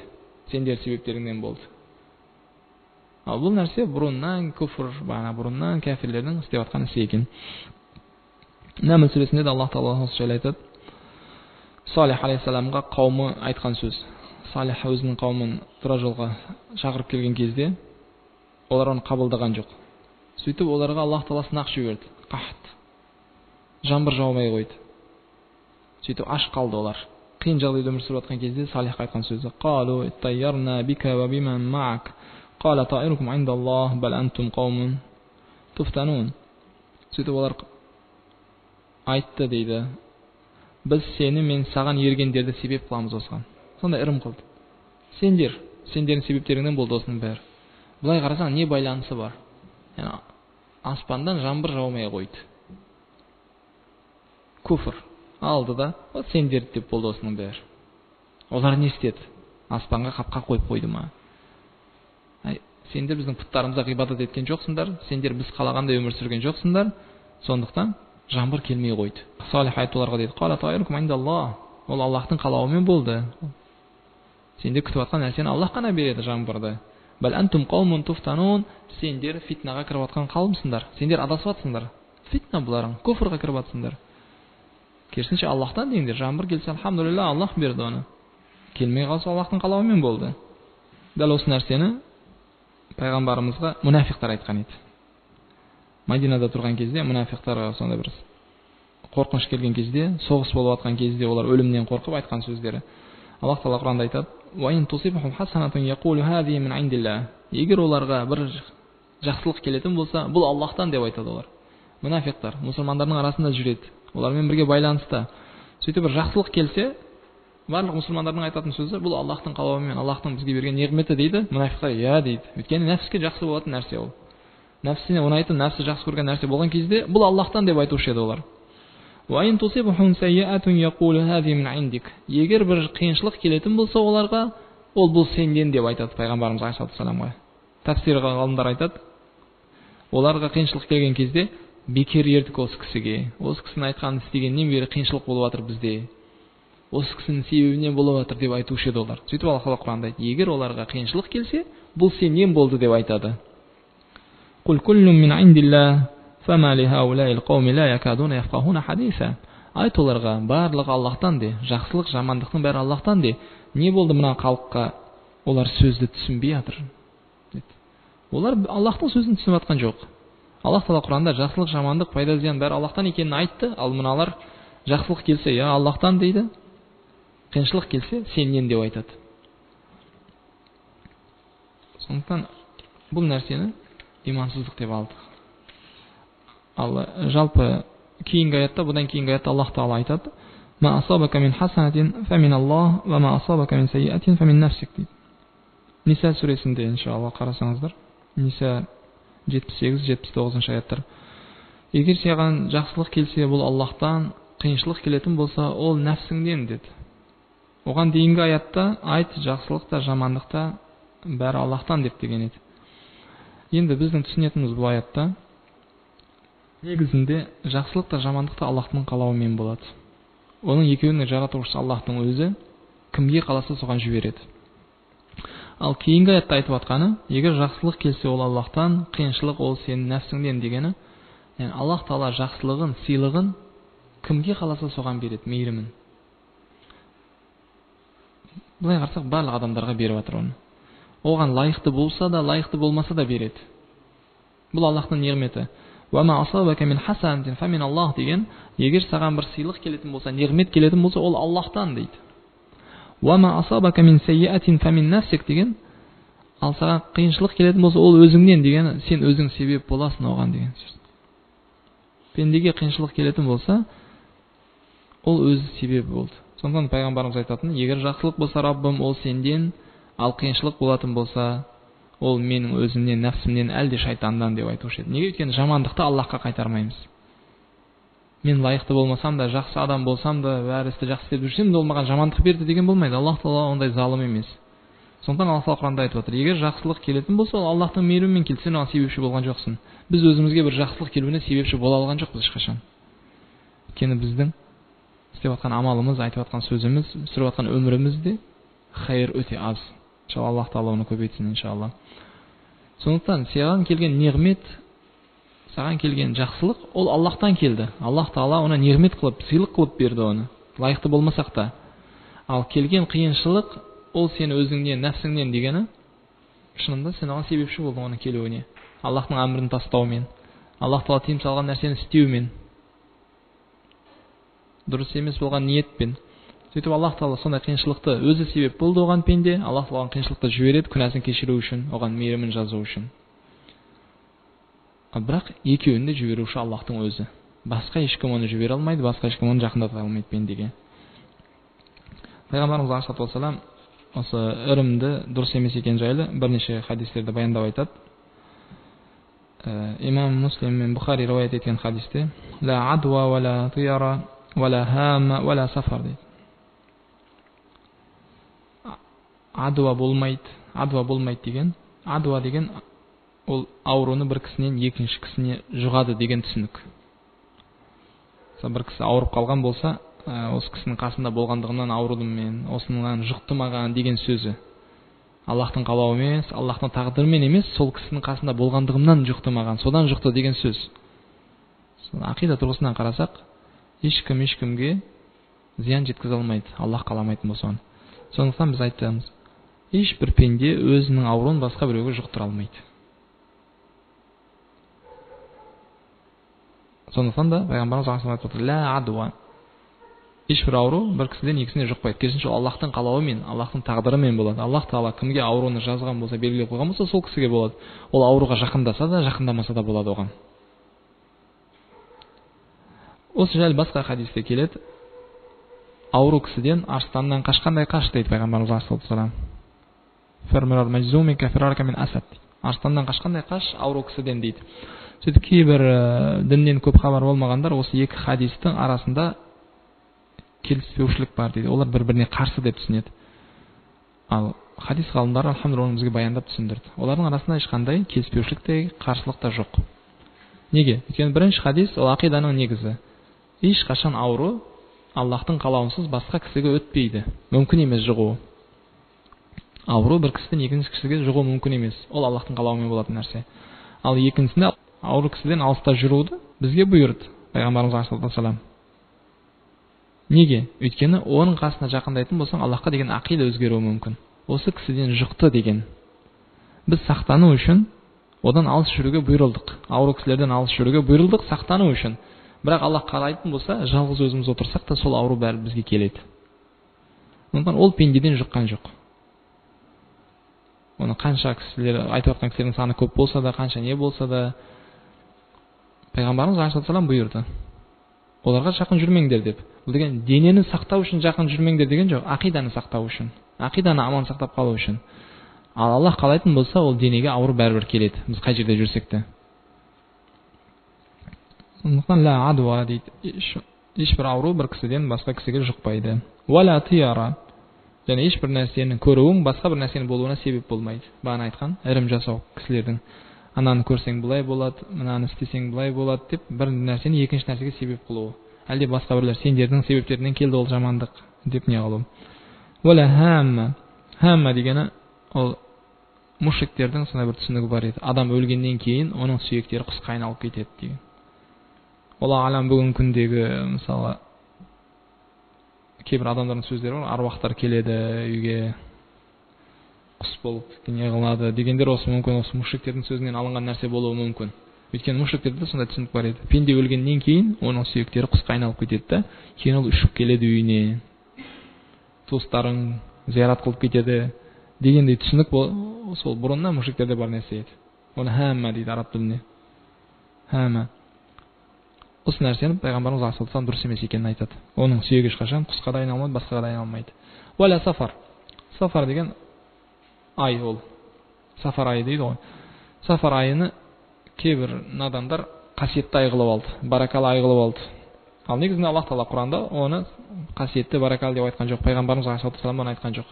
Сендер себептеріңнен болды. Ал бұл нәрсе бұрыннан күфр, бұрыннан кәфірлердің істеп жатқан ісі екен. Нәмл сүресінде де Аллах Тағала осы жайлы айтады. Салих алейхиссаламға қауымы айтқан сөз. Салих өзінің қауымын тура жолға шақырып келген кезде олар оны қабылдаған жоқ. Сөйтіп оларға Аллах Тағала сынақ жіберді. Қахт. Жаңбыр жаумай қойды. Сөйтіп аш қалды олар. Қиын жағдайда өмір сүріп жатқан кезде Салихқа айтқан сөзі: "Қалу иттайярна бика ва биман маак. Қала таирукум индаллах бал антум қаумун туфтанун." Сөйтіп олар айтты дейді: "Біз сені мен саған ергендерді себеп қыламыз осыған." Сонда ірім қылды. Сендердің себептеріңнен болды осының бәрі. Бұлай қарасаң не байланысы бар? Яғни аспандан жаңбыр жаумай қойды. Күфр алды да, сендер деп болды осының бәрі. Олар не істеді? Аспанға қапқа қойып қойды ма? Сендер біздің пұттарымызға ғибадат еткен жоқсыңдар, сендер біз қалағандай өмір сүрген жоқсыңдар, сондықтан жаңбыр келмей қойды. Салих айтты оларға дейді: "Қала таирукум индаллах." Ол Аллахтың қалауымен болды. Сендер күтіп жатқан нәрсені Аллах қана береді жаңбырды. Бал антум қаумун туфтанун. Сендер фитнаға кіріп жатқан қауымсыңдар. Сендер адасып жатсыңдар. Фитна бұларың, күфрға кіріп жатсыңдар. Керісінше Аллахтан деңдер. Жаңбыр келсе, алхамдулилла, Аллах берді оны. Келмей қалса Аллахтың қалауымен болды. Дәл осы нәрсені пайғамбарымызға мұнафиқтар айтқан еді. Мәдинада тұрған кезде мұнафиқтарға сондай бір қорқыныш келген кезде, соғыс болып жатқан кезде олар өлімнен қорқып айтқан сөздері. Аллах Тағала Құранда айтады: "Ва ин тусибхум хасанатун яқулу хази мин индилlah." Егер оларға бір жақсылық келетін болса, бұл Аллахтан деп айтады олар. Мұнафиқтар мұсылмандардың арасында жүреді. Олармен бірге байланыста. Сөйтіп бір жақсылық келсе, барлық мұсылмандардың айтатын сөзі: "Бұл Аллахтың қалауымен, Аллахтың бізге берген неғметі" дейді. Мұнафиқтар: "Я" дейді. Өйткені нәпсіске жақсы болатын нәрсе ол. нәпсіне ұнайтын, нәпсі жақсы көрген нәрсе болған кезде бұл Аллахтан деп айтушы еді олар. Егер бір қиыншылық келетін болса оларға, ол бұл сенден деп айтады пайғамбарымыз алейхиссаламға. Тәфсир ғалымдар айтады, оларға қиыншылық келген кезде бекер ердік осы кісіге, осы кісінің айтқанын істегеннен бері қиыншылық болып жатыр бізде, осы кісінің себебінен болып жатыр деп айтушы еді олар. Сөйтіп Аллах Тағала Құранда айтады, егер оларға қиыншылық келсе, бұл сенен болды деп айтады. Құл күллүм мин индиллах фама ли хаулаил қауми ла якадуна яфқахуна хадиса. Айт оларға, барлығы Аллахтан де, жақсылық жамандықтың бәрі Аллахтан де. Не болды мына халыққа, олар сөзді түсінбей жатыр. Олар Аллахтың сөзін түсініп жатқан жоқ. Аллах Тағала Құранда жақсылық жамандық пайда зиян бәрі Аллахтан екенін айтты, ал мыналар жақсылық келсе, я Аллахтан дейді, қиыншылық келсе, сенен деп айтады. Сондықтан бұл нәрсені имансыздық деп алдық. Ал жалпы кейінгі аятта, бұдан кейінгі аятта Аллах Тағала айтады: "Ма асабака мин хасанатин фамин Аллах, ва ма асабака мин сайиатин фамин нафсик" дейді. Ниса сүресінде, иншалла, қарасаңыздар, Ниса 78-79 аяттар. Егер саған жақсылық келсе, бұл Аллахтан, қиыншылық келетін болса, ол нәпсіңден деді. Оған дейінгі аятта айт, жақсылық та жамандық та бәрі Аллахтан деп деген еді. Енді біздің түсінетініміз бұл аятта негізінде жақсылық та жамандық та Аллахтың қалауымен болады. Оның екеуінің жаратушысы Аллахтың өзі, кімге қаласа соған жібереді. Ал кейінгі аятта айтып жатқаны, егер жақсылық келсе ол Аллахтан, қиыншылық ол сенің нәпсіңден дегені, яғни Аллах Тағала жақсылығын, сыйлығын кімге қаласа соған береді, мейірімін. Былай қарасақ, барлық адамдарға беріп жатыр оны. Оған лайықты болса да, лайықты болмаса да береді. Бұл Аллахтың неғметі. "Уама асабака мин хасанатин фамин Аллах" деген, егер саған бір сыйлық келетін болса, неғмет келетін болса, ол Аллахтан дейді. "Уама асабака мин сайиатин фамин нафсик" деген, ал саған қиыншылық келетін болса, ол өзіңнен деген, сен өзің себеп боласың оған деген сөз. Пендеге қиыншылық келетін болса, ол өзі себеп болды. Сондықтан пайғамбарымыз айтатын, егер жақсылық болса Раббым, ол сенден, ал қиыншылық болатын болса, ол менің өзімнен, нәпсімнен, әлде шайтандан деп айтушы еді. Неге? Өйткені жамандықты Аллахқа қайтармаймыз. Мен лайықты болмасам да, жақсы адам болсам да, бәрі істі жақсы істеп жүрсем де, ол маған жамандық берді деген болмайды. Аллах Тағала ондай залым емес. Сондықтан Аллах Тағала Құранда айтып отыр, егер жақсылық келетін болса, ол Аллахтың мейірімімен келсе, оған себепші болған жоқсың. Біз өзімізге бір жақсылық келуіне себепші бола алған жоқпыз ешқашан. Өйткені біздің істеп жатқан амалымыз, айтып жатқан сөзіміз, сүріп жатқан өмірімізде хайыр өте аз. Иншалла, Аллах Тағала оны көбейтсін, иншалла. Сондықтан саған келген неғмет, саған келген жақсылық, ол Аллахтан келді. Аллах Тағала оны неғмет қылып, сыйлық қылып берді оны, лайықты болмасақ та. Ал келген қиыншылық, ол сені өзіңнен, нәпсіңнен дегені, шынында сен оған себепші болдың оның келуіне. Аллахтың әмірін тастаумен, Аллах Тағала тыйым салған нәрсені істеумен, дұрыс емес болған ниетпен. Сөйтіп Аллах Тағала сондай қиыншылықты өзі себеп болды оған пенде, Аллах Тағала қиыншылықты жібереді, күнәсін кешіру үшін, оған мейірімін жазу үшін. Бірақ екеуін де жіберуші Аллахтың өзі. Басқа ешкім оны жібере алмайды, басқа ешкім оны жақындата алмайды пендеге. Пайғамбарымыз алейхиссалату вассалам осы ірімді дұрыс емес екен жайлы бірнеше хадистерді баяндап айтады. Имам Муслим мен Бухари риуаят еткен хадисте: "Ла адва ва ла тияра ва ла хама ва ла сафар" дейді. Адуа болмайды деген, адуа деген ол ауруны бір кісінен екінші кісіне жұғады деген түсінік. Бір кісі ауырып қалған болса, осы кісінің қасында болғандығынан аурудым мен, осынан жұқты маған деген сөзі. Аллахтың қалауы емес, Аллахтың тағдырымен емес, сол кісінің қасында болғандығымнан жұқты маған, содан жұқты деген сөз. Ақида тұрғысынан қарасақ, ешкімге зиян жеткізе алмайды, Аллах қаламайтын болса оны. Сондықтан біз айтамыз, ешбір пенде өзінің ауруын басқа біреуге жұқтыра алмайды. Сондықтан да пайғамбарымыз айтып отыр, ла адуа. Ешбір ауру бір кісіден екісіне жұқпайды. Керісінше Аллахтың қалауымен, Аллахтың тағдырымен болады. Аллах Тағала кімге ауруны жазған болса, белгілеп қойған болса, сол кісіге болады. Ол ауруға жақындаса да, жақындамаса да болады оған. Осы жайлы басқа хадисте келеді. Ауру кісіден арыстаннан қашқандай қаш дейді пайғамбарымыз алейхиссалату вассалам. арыстаннан қашқандай қаш ауру кісіден дейді. Сөйтіп кейбір діннен көп хабар болмағандар осы екі хадистің арасында келіспеушілік бар дейді. Олар бір-біріне қарсы деп түсінеді. Ал хадис ғалымдары алхамдулилlah оны бізге баяндап түсіндірді. Олардың арасында ешқандай келіспеушілік те қарсылық та жоқ. Неге? Өйткені бірінші хадис ол ақиданың негізі. Ешқашан ауру Аллахтың қалауынсыз басқа кісіге өтпейді. Мүмкін емес жұғуы. Ауру бір кісіден екінші кісіге жұғуы мүмкін емес. Ол Аллахтың қалауымен болатын нәрсе. Ал екіншісінде ауру кісіден алыста жүруді бізге бұйырды пайғамбарымыз саллаллаху алейхи ва саллям. Неге? Өйткені оның қасына жақындайтын болсаң, Аллахқа деген ақида өзгеруі мүмкін. Осы кісіден жұқты деген. Біз сақтану үшін одан алыс жүруге бұйырылдық. Ауру кісілерден алыс жүруге бұйырылдық сақтану үшін. Бірақ Аллах қалайтын болса, жалғыз өзіміз отырсақ та сол ауру бәрі бізге келеді. Сондықтан ол пендеден жұққан жоқ. Оны қанша кісілер, айтып жатқан кісілердің саны көп болса да, қанша не болса да, пайғамбарымыз алейхиссалам бұйырды. Оларға жақын жүрмеңдер деп. Бұл деген денені сақтау үшін жақын жүрмеңдер деген жоқ, ақиданы сақтау үшін. Ақиданы аман сақтап қалу үшін. Ал Аллах қалайтын болса, ол денеге ауру бәрібір келеді. Біз қай жерде жүрсек те. Сондықтан ла адуа дейді. Ешбір ауру бір кісіден басқа кісіге жұқпайды. Валя тияра. Және ешбір нәрсенің көруің басқа бір нәрсенің болуына себеп болмайды. Бағана айтқан ірім жасау кісілердің. Ананы көрсең бұлай болады, мынаны істесең бұлай болады деп бір нәрсені екінші нәрсеге себеп қылуы. Әлде басқа бірлер сендердің себептерінен келді ол жамандық деп не қылу. Валя хамма. Хамма дегені ол мушриктердің сондай бір түсінігі бар еді. Адам өлгеннен кейін оның сүйектері құсқа айналып кетеді деген. Алла алам бүгінгі күндегі мысалы кейбір адамдардың сөздері бар, аруақтар келеді үйге құс болып не қылады дегендер осы мүмкін осы мушриктердің сөзінен алынған нәрсе болуы мүмкін. Өйткені мушриктерде сондай түсінік бар еді. Пенде өлгеннен кейін оның сүйектері құсқа айналып кетеді да, кейін ол ұшып келеді үйіне. Туыстарың зиярат қылып кетеді дегендей түсінік сол бұрыннан мушриктерде бар нәрсе еді. Оны хамма дейді араб тіліне. Хамма. Осы нәрсені пайғамбарымыз алейхиссалам дұрыс емес екенін айтады. Оның сүйегі ешқашан құсқа да айналмайды, басқаға да айналмайды. Уаля сафар. Сафар деген ай ол. Сафар айы дейді ғой. Сафар айыны кейбір надандар қасиетті ай қылып алды, баракалы ай қылып алды. Ал негізінде Аллах Тағала Құранда оны қасиетті баракалы деп айтқан жоқ. Пайғамбарымыз алейхиссалам оны айтқан жоқ.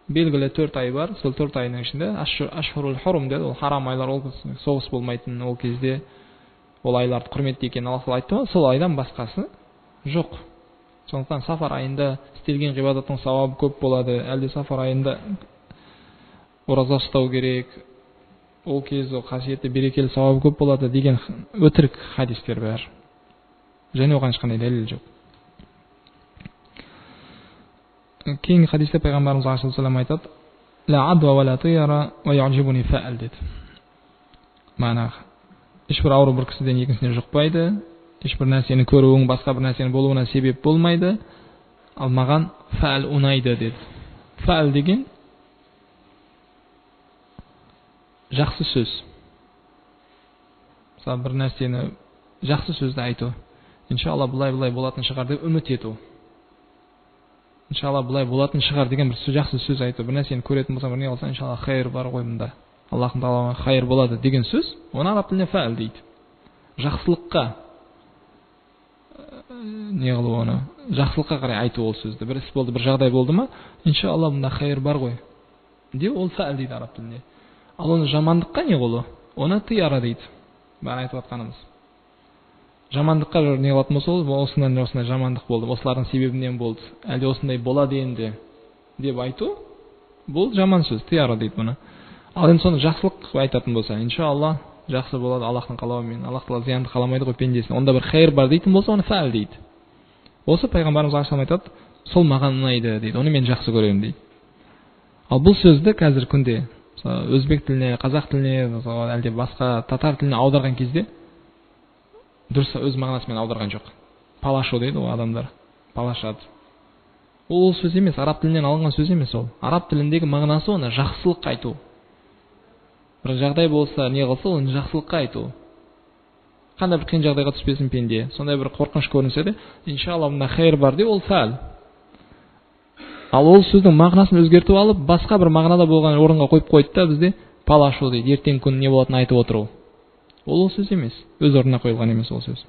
Белгілі 4 ай бар, сол 4 айының ішінде ашхурул хурум деді, ол харам айлар, ол соғыс болмайтын ол кезде. Ол айларды құрметті екенін Аллах Тағала айтты ма, сол айдан басқасы жоқ. Сондықтан сафар айында істелген ғибадаттың сауабы көп болады. Әлде сафар айында ораза ұстау керек, ол кезде қасиетті берекелі сауабы көп болады деген өтірік хадистер бәрі. Және оған ешқандай дәлел жоқ. Кейінгі хадисте пайғамбарымыз алейхиссалам айтады: "Ла адва ва ла тияра ва ю'джибуни фа'ал" деді. Мағына ешбір ауру бір кісіден екіншісіне жұқпайды, ешбір нәрсені көруің басқа бір нәрсенің болуына себеп болмайды, ал маған фәл ұнайды деді. Фәл деген жақсы сөз. Мысалы бір нәрсені жақсы сөзді айту. Иншалла бұлай болатын шығар деп үміт ету. Иншалла бұлай болатын шығар деген бір жақсы сөз айту. Бір нәрсені көретін болсаң, бір не қылсаң, иншалла хайыр бар ғой мұнда. Аллахтың тағалауына хайыр болады деген сөз, оны араб тіліне фәл дейді. Жақсылыққа не қылу оны, жақсылыққа қарай айту ол сөзді. Бір іс болды, бір жағдай болды ма, иншалла мұнда хайыр бар ғой деп ол фәл дейді араб тілінде. Ал оны жамандыққа не қылу, оны тияра дейді. Бәрі айтып жатқанымыз. Жамандыққа не қылатын болса, ол осындай жамандық болды, осылардың себебінен болды, әлде осындай болады енді деп айту, бұл жаман сөз, тияра дейді бұны. Ал енді соны жақсылық айтатын болса, иншалла жақсы болады Аллахтың қалауымен. Аллах Тағала зиянды қаламайды ғой пендесіне. Онда бір хайыр бар дейтін болса, оны фәл дейді. Осы пайғамбарымыз алейхиссалам айтады, сол маған ұнайды дейді, оны мен жақсы көремін дейді. Ал бұл сөзді қазір күнде өзбек тіліне, қазақ тіліне, әлде басқа татар тіліне аударған кезде дұрыс өз мағынасымен аударған жоқ. Палашу дейді ол адамдар, палашады. Ол сөз емес, араб тілінен алынған сөз емес ол. Араб тіліндегі мағынасы оны жақсылық айту. Бір жағдай болса, не қылса, оны жақсылыққа айту. Қандай бір қиын жағдайға түспесін пенде, сондай бір қорқыныш көрінсе де, иншалла мұнда хайыр бар деп ол фәл. Ал ол сөздің мағынасын өзгертіп алып, басқа бір мағынада болған орынға қойып қойды да бізде палашу дейді, ертең күн не болатынын айтып отыру. Ол сөз емес, өз орнына қойылған емес ол сөз.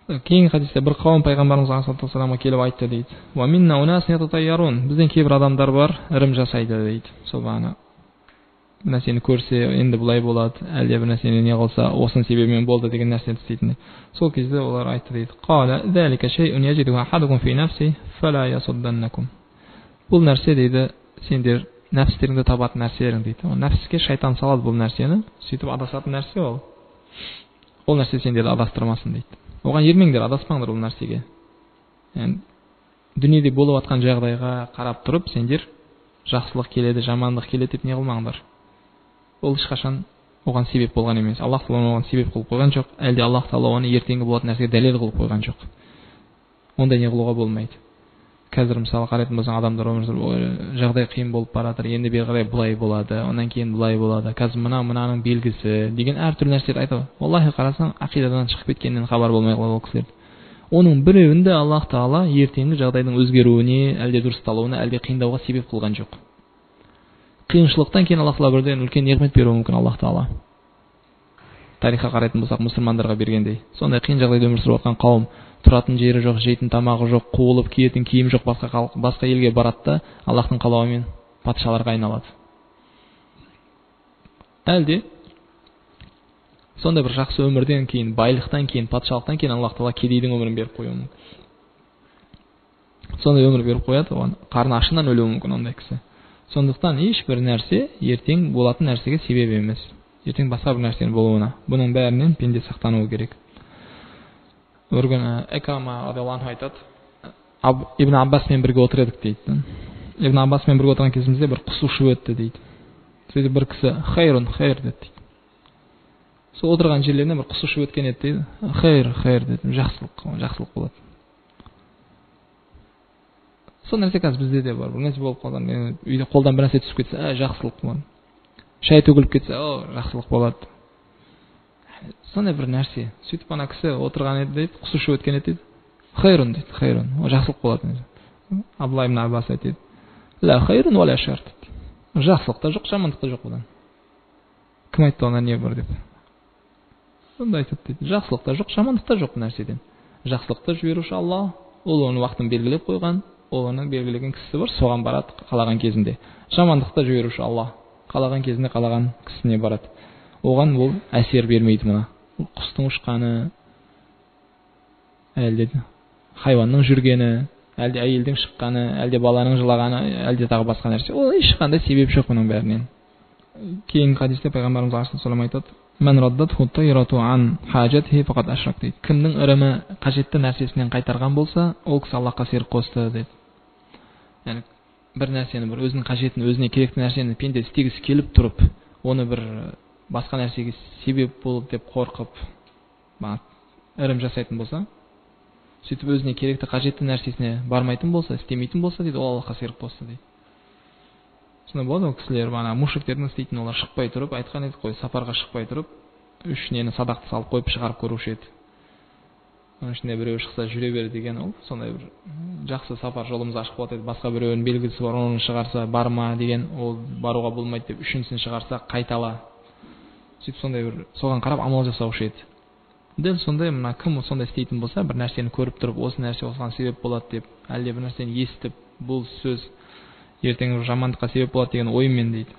Кейінгі хадисте бір қауым пайғамбарымыз алейхиссалату вассаламға келіп айтты дейді. Ва минна унаsun yatatayyarun. Бізден кейбір адамдар бар, ырым жасайды дейді. Сол бағана бір нәрсені көрсе, енді бұлай болады, әлде бір нәрсені не қылса, осының себебімен болды деген нәрсені істейтін. Сол кезде олар айтты дейді. Қала залика шай'ун яджиду ахадукум фи нафси фала ясудданнакум. Бұл нәрсе дейді, сендер нәпстеріңді табатын нәрселерің дейді. Нәпске шайтан салады бұл нәрсені, сөйтіп адасатын нәрсе ол. Ол нәрсе сендерді адастырмасын дейді. Оған ермеңдер, адаспаңдар бұл нәрсеге. Дүниеде болып атқан жағдайға қарап тұрып, сендер жақсылық келеді, жамандық келеді деп не қылмаңдар. Ол ешқашан оған себеп болған емес. Аллах Тағала оған себеп қылып қойған жоқ, әлде Аллах Тағала оны ертеңгі болатын нәрсеге дәлел қылып қойған жоқ. Ондай не қылуға болмайды. Қазір мысалы қарайтын болсаң, адамдар жағдай қиын болып баратыр, енді бері қарай бұлай болады, онан кейін бұлай болады, қазір мынаның белгісі деген әртүрлі нәрселерді айтады. Аллахи қарасаң, ақидадан шығып кеткеннен хабар болмай қалады ол кісілер. Оның біреуінде Аллах Тағала ертеңгі жағдайдың өзгеруіне, әлде дұрысталуына, әлде қиындауға себеп қылған жоқ. Қиыншылықтан кейін Аллах Тағала бірден үлкен неғмет беруі мүмкін Аллах Тағала. Тарихқа қарайтын болсақ, мұсылмандарға бергендей. Сондай қиын жағдайда өмір сүріп жатқан қауым, тұратын жері жоқ, жейтін тамағы жоқ, қуылып киетін киім жоқ, басқа елге барады да Аллахтың қалауымен патшаларға айналады. Әлде сондай бір жақсы өмірден кейін, байлықтан кейін, патшалықтан кейін Аллах Тағала кедейдің өмірін беріп қоюы мүмкін. Сондай өмір беріп қояды, оған қарны ашынан өлуі мүмкін ондай кісі. Сондықтан ешбір нәрсе ертең болатын нәрсеге себеп емес. Ертең басқа бір нәрсенің болуына. Бұның бәрінен пенде сақтануы керек. Бір күні Экрама радиаллаху анху айтады, Ибн Аббаспен бірге отыр едік дейді. Ибн Аббаспен бірге отырған кезімізде бір құс ұшып өтті дейді. Сөйтіп бір кісі хайр деді дейді. Сол отырған жерлерінен бір құс ұшып өткен еді дейді. Хайр деді. Жақсылық болады. Сол нәрсе қазір бізде де бар. Бір нәрсе болып қалған, үйде қолдан бір нәрсе түсіп кетсе, жақсылық болады. Шай төгіліп кетсе, жақсылық болады. Сондай бір нәрсе. Сөйтіп ана кісі отырған еді дейді, құс ұшып өткен еді дейді. Хайрун дейді, хайрун. Жақсылық болады. Абдулла ибн Аббас айтады. Ла хайрун ва ла шар дейді. Жақсылық та жоқ, жамандық та жоқ бұдан. Кім айтты ona не бар деп. Сонда айтады дейді. Жақсылық та жоқ, жамандық та жоқ нәрседен. Жақсылықты жіберуші Алла, ол оның уақытын белгілеп қойған, ол оның белгілеген кісісі бар, соған барады қалаған кезінде. Жамандықты жіберуші Алла, қалаған кезінде қалаған кісісіне барады. Оған ол әсер бермейді мұна. Құстың ұшқаны, әлде хайуанның жүргені, әлде әйелдің шыққаны, әлде баланың жылағаны, әлде тағы басқа нәрсе. Ол ешқандай себеп жоқ бұның бәрінен. Кейінгі хадисте пайғамбарымыз алейхиссалам айтады: "Мен раддатху тайрату ан хажатхи фақат ашрак" дейді. Кімнің ырымы қажетті нәрсесінен қайтарған болса, ол кісі Аллахқа серік қосты дейді. Яғни бір нәрсені, бір өзінің қажетін, өзіне керекті нәрсені пенде істегісі келіп тұрып, оны бір басқа нәрсеге себеп болып деп қорқып, ырым жасайтын болса, сөйтіп өзіне керекті қажетті нәрсесіне бармайтын болса, істемейтін болса дейді, ол Аллахқа серік қосты дейді. Сонда болады ол кісілер, мушриктердің істейтін, олар шықпай тұрып, айтқан едік қой, сапарға шықпай тұрып, үш нені садақты салып қойып шығарып көруші еді. Оның ішінде біреу шықса жүре бер деген, ол сондай бір жақсы сапар, жолымыз ашық болады еді. Басқа біреудің белгісі бар, оны шығарса барма деген, ол баруға болмайды деп, үшіншісін шығарса қайтала. Сөйтіп сондай бір соған қарап амал жасаушы еді. Дәл сондай, мына кім сондай істейтін болса, бір нәрсені көріп тұрып, осы нәрсе осыған себеп болады деп, әлде бір нәрсені естіп, бұл сөз ертең жамандыққа себеп болады деген оймен дейді,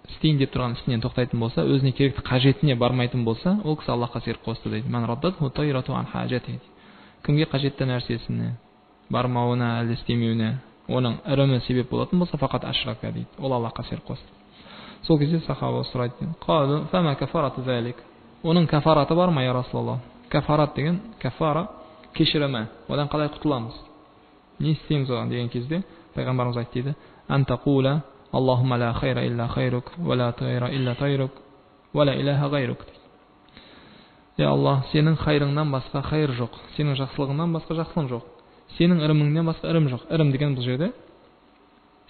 істейін деп тұрған ісінен тоқтайтын болса, өзіне керекті қажетіне бармайтын болса, ол кісі Аллахқа серік қосты дейді. Мен раддатху тайрату ан хажати. Кімге қажетті нәрсесіне бармауына, әлде істемеуіне, оның ырымы себеп болатын болса, фақат ашрака дейді. Ол Аллахқа серік қосты. Сол кезде сахаба сұрайды: "Қалу фама кафарату залик?" Оның кафараты бар ма, я Расулаллах? Кафарат деген, кафара кешірімі. Одан қалай құтыламыз? Не істейміз оған деген кезде пайғамбарымыз айтты дейді: "Антақула Аллахумма ла хайра илля хайрук, ва ла тайра илля тайрук, ва ла илаха гайрук." Я Аллах, сенің хайрыңнан басқа хайр жоқ, сенің жақсылығыңнан басқа жақсылық жоқ, сенің ырымыңнан басқа ырым жоқ. Ырым деген бұл жерде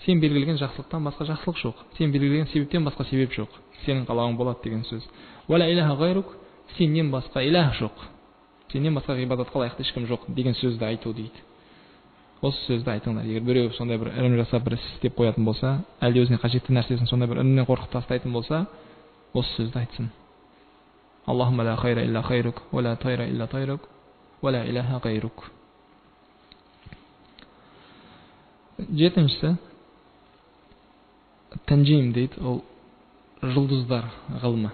сен белгілеген жақсылықтан басқа жақсылық жоқ, сен белгілеген себептен басқа себеп жоқ, сенің қалауың болады деген сөз. Ва ла илаха гайрук, сеннен басқа илах жоқ, сеннен басқа ғибадатқа лайықты ешкім жоқ деген сөзді айту дейді. осы сөзді айтыңдар. Егер біреу сондай бір ірім жасап бір іс істеп қоятын болса, әлде өзіне қажетті нәрсесін сондай бір ірімнен қорқып тастайтын болса, осы сөзді айтсын. Аллахумма ла хайра илля хайрук, ва ла тайра илля тайрук, ва ла иляха гайрук. Жетіншісі, танжим дейді, ол жұлдыздар ғылымы.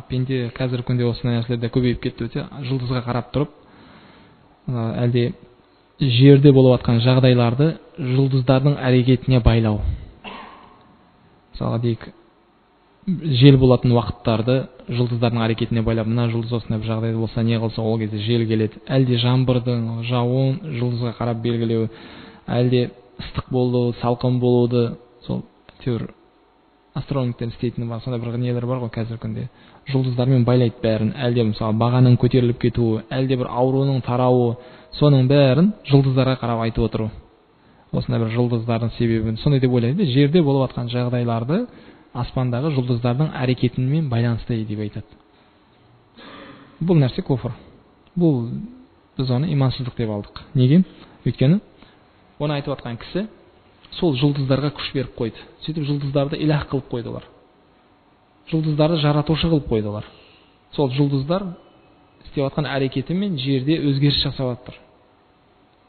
Пенде қазіргі күнде осы нәрселерде көбейіп кетті өте. Жұлдызға қарап тұрып, әлде жерде болып жатқан жағдайларды жұлдыздардың әрекетіне байлау. Мысалға дейік, жел болатын уақыттарды жұлдыздардың әрекетіне байлап, мына жұлдыз осындай бір жағдайда болса не қылса ол кезде жел келеді. Әлде жаңбырдың жауын жұлдызға қарап белгілеу, әлде ыстық болуы, салқын болуды, сол әйтеуір астрономдер істейтін бар, сондай бір нелер бар ғой қазіргі күнде. Жұлдыздармен байлайды бәрін. Әлде мысалы бағаның көтеріліп кетуі, әлде бір ауруының тарауы, соның бәрін жұлдыздарға қарап айтып отыру. Осындай бір жұлдыздардың себебін сондай деп ойлайды. Жерде болып жатқан жағдайларды аспандағы жұлдыздардың әрекетімен байланысты деп айтады. Бұл нәрсе куфр. Бұл біз оны имансыздық деп алдық. Неге? Өйткені оны айтып жатқан кісі сол жұлдыздарға күш беріп қойды. Сөйтіп жұлдыздарды илах қылып қойды олар. Жұлдыздарды жаратушы қылып қойды олар. Сол жұлдыздар істеп жатқан әрекетімен жерде өзгеріс жасап жатыр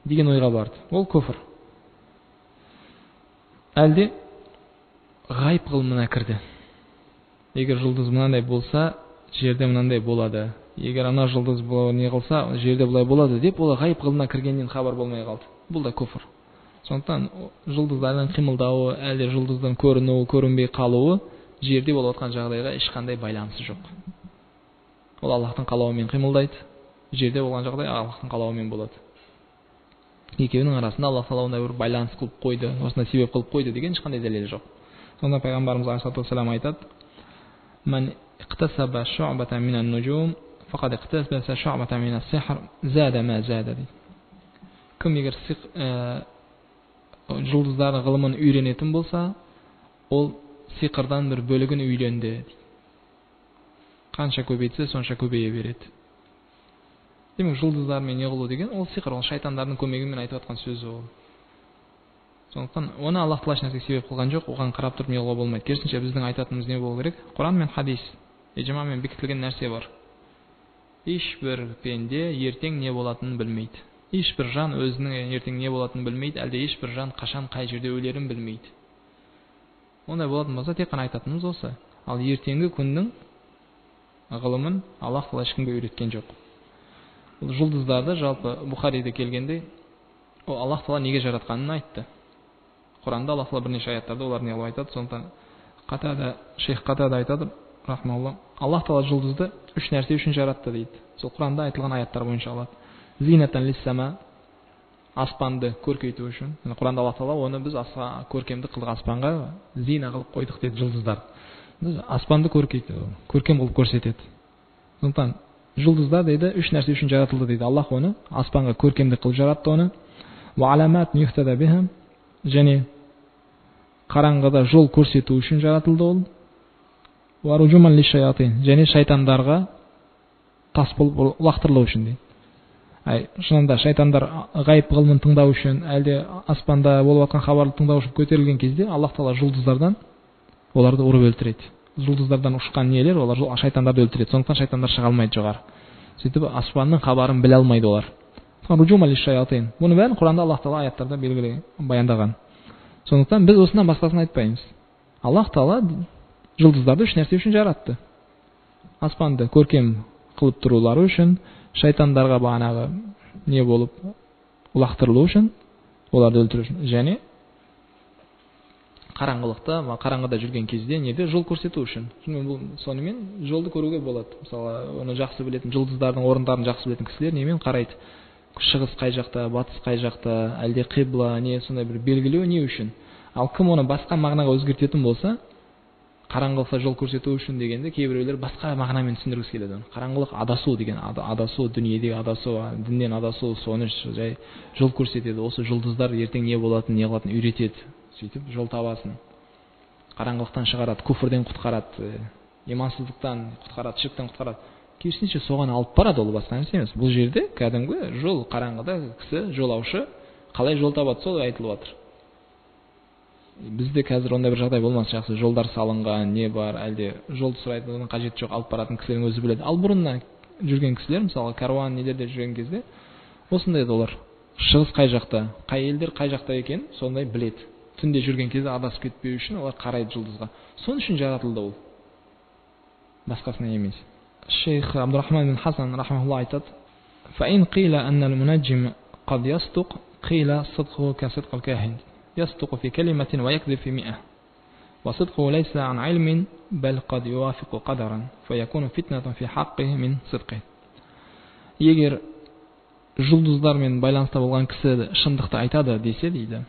деген ойға барды. Ол күфр. Әлде ғайып ғылымына кірді. Егер жұлдыз мынандай болса, жерде мынандай болады. Егер ана жұлдыз не қылса, жерде бұлай болады деп, ол ғайып ғылымына кіргеннен хабар болмай қалды. Бұл да күфр. Сондықтан жұлдыздардың қимылдауы, әлде жұлдыздың көрінуі, көрінбей қалуы жерде болып жатқан жағдайға ешқандай байланысы жоқ. Ол Аллахтың қалауымен қимылдайды. Жерде болған жағдай Аллахтың қалауымен болады. Екеуінің арасында Аллах тағала ондай бір байланыс қылып қойды, осындай себеп қылып қойды деген ешқандай дәлел жоқ. Сонда пайғамбарымыз алейхиссалату вассалам айтады: "Ман иқтасаба шу'батан минан нужум, фақад иқтасаба шу'батан минас сихр, зада ма зада." дейді. Кім егер жұлдыздар ғылымын үйренетін болса, ол сиқырдан бір бөлігін үйренді дейді. Қанша көбейтсе, сонша көбейе береді. Демек, жұлдыздармен не қылу деген, ол сиқыр, ол шайтандардың көмегімен айтып жатқан сөзі ол. Сондықтан оны Аллах тағала ешнәрсеге себеп қылған жоқ, оған қарап тұрып не қылуға болмайды. Керісінше біздің айтатынымыз не болу керек? Құран мен хадис, иджмамен бекітілген нәрсе бар. Ешбір пенде ертең не болатынын білмейді. Ешбір жан өзінің ертең не болатынын білмейді, әлде ешбір жан қашан қай жерде өлерін білмейді. Ондай болатын болса, тек қана айтатынымыз осы. Ал ертеңгі күннің ғылымын Аллах тағала ешкімге үйреткен жоқ. Бұл жұлдыздарды жалпы Бухариде келгенде, ол Аллах тағала неге жаратқанын айтты. Құранда Аллах тағала бірнеше аяттарда олар не қылып айтады. Сондықтан шейх Қатада айтады, рахмалла, Аллах тағала жұлдызды үш нәрсе үшін жаратты дейді. Сол Құранда айтылған аяттар бойынша алады. Зинатан лиссама, аспанды көркейту үшін. Құранда Аллах тағала оны біз көркемдік қылдық, аспанға зина қылып қойдық дейді жұлдыздар. Аспанды көркейту, көркем қылып көрсетеді. Сондықтан жұлдыздар дейді үш нәрсе үшін жаратылды дейді. Аллах оны аспанға көркемдік қылып жаратты оны. Ва аламат юхтада биха, және қараңғыда жол көрсету үшін жаратылды ол. Ва руджуман лишаятин, және шайтандарға тас болып лақтырылу үшін дейді. Шынында шайтандар ғайып ғылымын тыңдау үшін, әлде аспанда болып жатқан хабарды тыңдау үшін көтерілген кезде Аллах тағала жұлдыздардан оларды ұрып өлтіреді. Жұлдыздардан ұшқан нелер, олар шайтандарды өлтіреді. Сондықтан шайтандар шыға алмайды жоғары. Сөйтіп аспанның хабарын біле алмайды олар. Бұны бәрін Құранда Аллах тағала аяттарда белгілі баяндаған. Сондықтан біз осынан басқасын айтпаймыз. Аллах тағала жұлдыздарды үш нәрсе үшін жаратты. Аспанды көркем қылып тұрулары үшін, шайтандарға бағанағы не болып лақтырылу үшін, оларды өлтіру үшін, және қараңғыда жүрген кезде неде жол көрсету үшін. Сонымен жолды көруге болады. Мысалы, оны жақсы білетін, жұлдыздардың орындарын жақсы білетін кісілер немен қарайды? Шығыс қай жақта, батыс қай жақта, әлде қибла, не сондай бір белгілеу не үшін? Ал кім оны басқа мағынаға өзгертетін болса, қараңғылықта жол көрсету үшін дегенде кейбіреулер басқа мағынамен түсіндіргісі келеді. Қараңғылық адасу деген, адасу, дүниедегі адасу, діннен адасу, соны жай жол көрсетеді. Осы жұлдыздар ертең не болатынын, не қылатынын үйретеді. Сөйтіп жол табасын. Қараңғылықтан шығарады, күфірден құтқарады, имансыздықтан құтқарады, ширктен құтқарады. керісінше соған алып барады, ол басқа нәрсе емес. Бұл жерде кәдімгі жол қараңғыда кісі, жолаушы қалай жол табады, сол айтылып жатыр. Бізде қазір ондай бір жағдай болмас, жақсы жолдар салынған, не бар, әлде жолды сұрайтын қажеті жоқ, алып баратын кісілердің өзі біледі. Ал бұрыннан жүрген кісілер, мысалы каруан нелерде жүрген кезде осындай еді олар. Шығыс қай жақта, қай елдер қай жақта екен, сондай біледі. Түнде жүрген кезде адасып кетпеу үшін олар қарайды жұлдызға. Соның үшін жаратылды ол. Басқасына емес. Шейх Абдурахман бин Хасан рахмахулла айтады: "Фаин қила анна al-munajjim qad yasduq qila sidquhu ka sidq al-kahin yasduq fi kalimatin wa yakdhib fi 100 wa sidquhu laysa an 'ilmin bal qad yuwafiqu qadaran fayakunu fitnatun fi haqqihi min sidqihi." Егер жұлдыздармен байланыста болған кісі шындықты айтады десе дейді,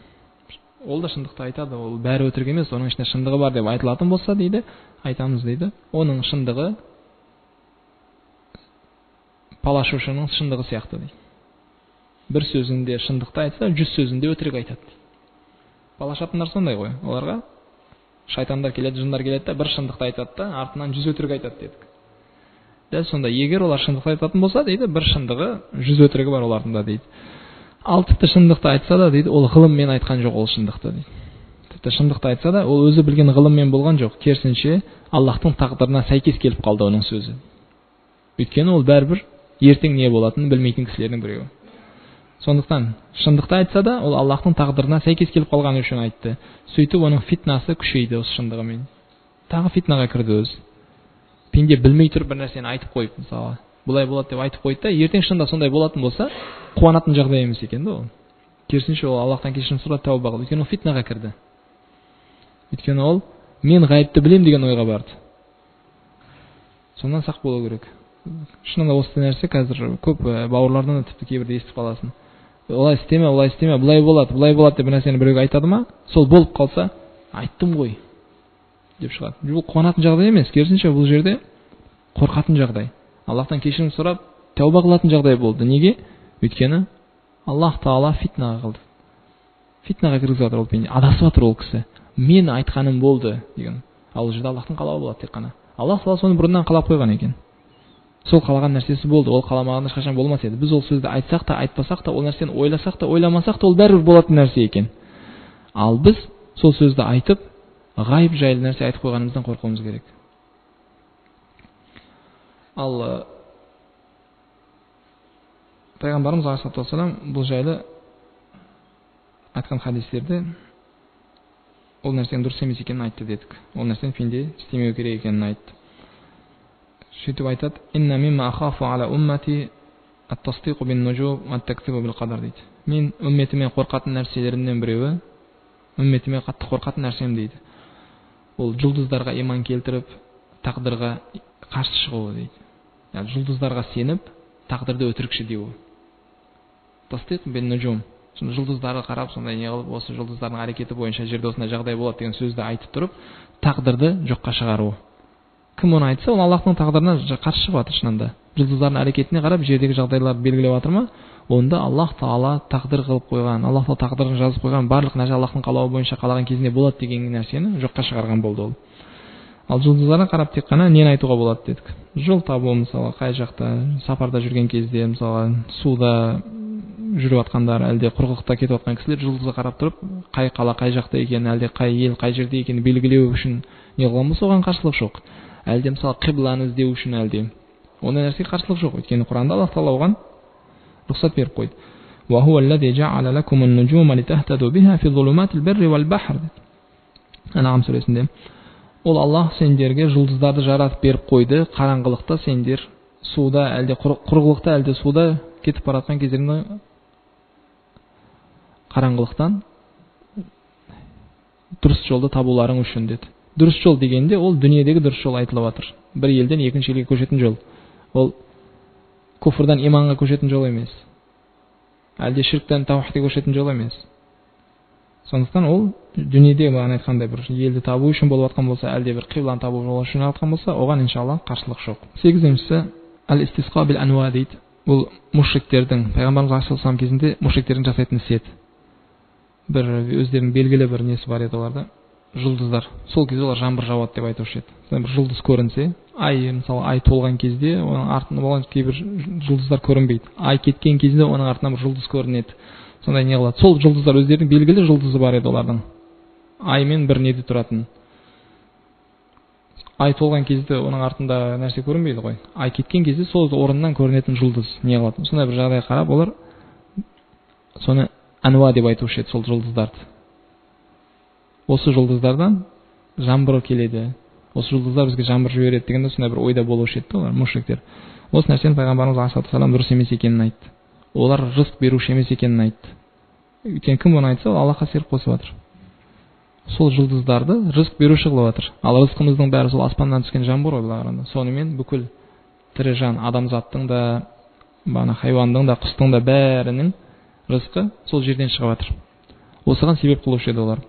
ол да шындықты айтады, ол бәрі өтірік емес, оның ішінде шындығы бар деп айтылатын болса дейді, айтамыз дейді, оның шындығы палашушының шындығы сияқты дейді. Бір сөзінде шындықты айтса, 100 сөзінде өтірік айтады. Палашатындар сондай ғой, оларға шайтандар келеді, жындар келеді да бір шындықты айтады да, артынан 100 өтірік айтады дедік. Дәл сонда, егер олар шындықты айтатын болса дейді, бір шындығы, 100 өтірігі бар олардың дейді. Ал тіпті шындықты айтса да дейді, ол ғылыммен айтқан жоқ ол шындықты дейді. Тіпті шындықты айтса да, ол өзі білген ғылыммен болған жоқ, керісінше Аллахтың тағдырына сәйкес келіп қалды оның сөзі. Өйткені ол бәрібір ертең не болатынын білмейтін кісілердің біреуі. Сондықтан шындықты айтса да, ол Аллахтың тағдырына сәйкес келіп қалғаны үшін айтты. Сөйтіп оның фитнасы күшейді осы шындығымен. Тағы фитнаға кірді өзі. Пенде білмей тұрып бір нәрсені айтып қойып, мысалы, бұлай болады деп айтып қойды да, ертең шында сондай болатын болса, қуанатын жағдай емес екен да ол. Керісінше ол Аллахтан кешірім сұрап тәуба қылды. Өйткені ол фитнаға кірді. Өйткені ол мен ғайыпты білем деген ойға барды. Сондан сақ болу керек. Шынында осы нәрсе қазір көп бауырлардан да тіпті кейбірде естіп қаласың. Олай істеме, бұлай болады деп нәрсені біреуге айтады ма? Сол болып қалса, айттым ғой деп шығады. Бұл қуанатын жағдай емес, керісінше бұл жерде қорқатын жағдай. Аллахтан кешірім сұрап тәуба қылатын жағдай болды. Неге? Өйткені Аллах Таала фитнаға қылды. Фитнаға кіргізіп жатыр ол пенде. Адасып жатыр ол кісі. Мен айтқаным болды деген. Ал жерде Аллахтың қалауы болады тек қана. Аллах Таала соны бұрыннан қалап қойған екен. Сол қалаған нәрсесі болды. Ол қаламағанда ешқашан болмас еді. Біз ол сөзді айтсақ та, айтпасақ та, ол нәрсені ойласақ та, ойламасақ та, ол бәрібір болатын нәрсе екен. Ал біз сол сөзді айтып, ғайып жайлы нәрсе айтып қойғанымыздан қорқуымыз керек. Ал Пайғамбарымыз алейхиссалату вассалам бұл жайлы айтқан хадистерде ол нәрсенің дұрыс емес екенін айтты дедік. Ол нәрсені пенде істемеу керек екенін айтты. Сөйтіп айтады: "Инна мимма ахафу ала уммати ат-тасдиқу бин-нужум ва-ат-такзибу бил-қадар" дейді. Мен үмметіме қорқатын нәрселерімнен біреуі, үмметіме қатты қорқатын нәрсем дейді, ол жұлдыздарға иман келтіріп, тағдырға қарсы шығуы дейді. Яғни жұлдыздарға сеніп, тағдырды өтірікші деуі. Тасдиқ бин-нужум. Жұлдыздарға қарап, сондай не қылып, осы жұлдыздардың әрекеті бойынша жерде осындай жағдай болады деген сөзді айтып тұрып, тағдырды жоққа шығаруы. Кім оны айтса, ол Аллахтың тағдырына қарсы шығып жатыр шынында. Жұлдыздардың әрекетіне қарап, жердегі жағдайларды белгілеп жатыр ма? Онда Аллах Таала тағдыр қылып қойған, Аллах Таала тағдырын жазып қойған, барлық нәрсе Аллахтың қалауы бойынша қалаған кезінде болады деген нәрсені жоққа шығарған болды ол. Ал жұлдыздарға қарап тек қана нені айтуға болады дедік. Жол табу, мысалы, қай жақта, сапарда жүрген кезде, мысалы, суда жүріп жатқандар, әлде құрғақта кетіп жатқан кісілер жұлдызға қарап тұрып, қай қала, қай жақта екенін, әлде қай ел, қай жерде екенін белгілеу үшін не қылған болса, оған қарсылық жоқ. Әлде мысалы қибланы іздеу үшін әлде ондай нәрсеге қарсылық жоқ. Өйткені Құранда Аллах Таала оған рұқсат беріп қойды. Ва хуа аллази жа'ала лакумун нужума литахтаду биха фи зулуматил барри вал бахр. Ан'ам сүресінде ол Аллах сендерге жұлдыздарды жаратып беріп қойды, қараңғылықта сендер суда, әлде құрғылықта, әлде суда кетіп бара жатқан кездерінде қараңғылықтан дұрыс жолды табуларың үшін деді. Дұрыс жол дегенде ол дүниедегі дұрыс жол айтылып жатыр. Бір елден екінші елге көшетін жол. Ол куфрдан иманға көшетін жол емес. Әлде ширктен таухидке көшетін жол емес. Сондықтан ол дүниеде маған айтқандай бір елді табу үшін болып жатқан болса, әлде бір қибланы табу үшін жатқан болса, оған иншалла қарсылық жоқ. 8-шісі ал-истисқа бил анва дейді. Бұл мушриктердің, Пайғамбарымыз алейхиссалам кезінде мушриктердің жасайтын ісі еді. Бір өздерінің белгілі бір несі бар еді оларда. жұлдыздар. Сол кезде олар жаңбыр жауады деп айтушы еді. Бір жұлдыз көрінсе, мысалы ай толған кезде оның артында болған кейбір жұлдыздар көрінбейді. Ай кеткен кезде оның артынан бір жұлдыз көрінеді. Сондай не қылады. Сол жұлдыздар өздерінің белгілі жұлдызы бар еді олардың. Аймен бір неде тұратын. Ай толған кезде оның артында нәрсе көрінбейді ғой. Ай кеткен кезде сол орыннан көрінетін жұлдыз не қылады. Сондай бір жағдай қарап олар соны әнуа деп айтушы еді сол жұлдыздарды. Осы жұлдыздардан жаңбыр келеді. Осы жұлдыздар бізге жаңбыр жібереді дегенде сондай бір ойда болушы еді олар, мушриктер. Осы нәрсені пайғамбарымыз алейхиссалам дұрыс емес екенін айтты. Олар рызық беруші емес екенін айтты. Өйткені кім оны айтса, ол Аллахқа серік қосып жатыр. Сол жұлдыздарды рызық беруші қылып жатыр. Ал рызқымыздың бәрі сол аспаннан түскен жаңбыр ғой былай қарағанда. Сонымен бүкіл тірі жан, адамзаттың да, хайуандың да, құстың да бәрінің рызқы сол жерден шығып жатыр. Осыған себеп қылушы еді олар.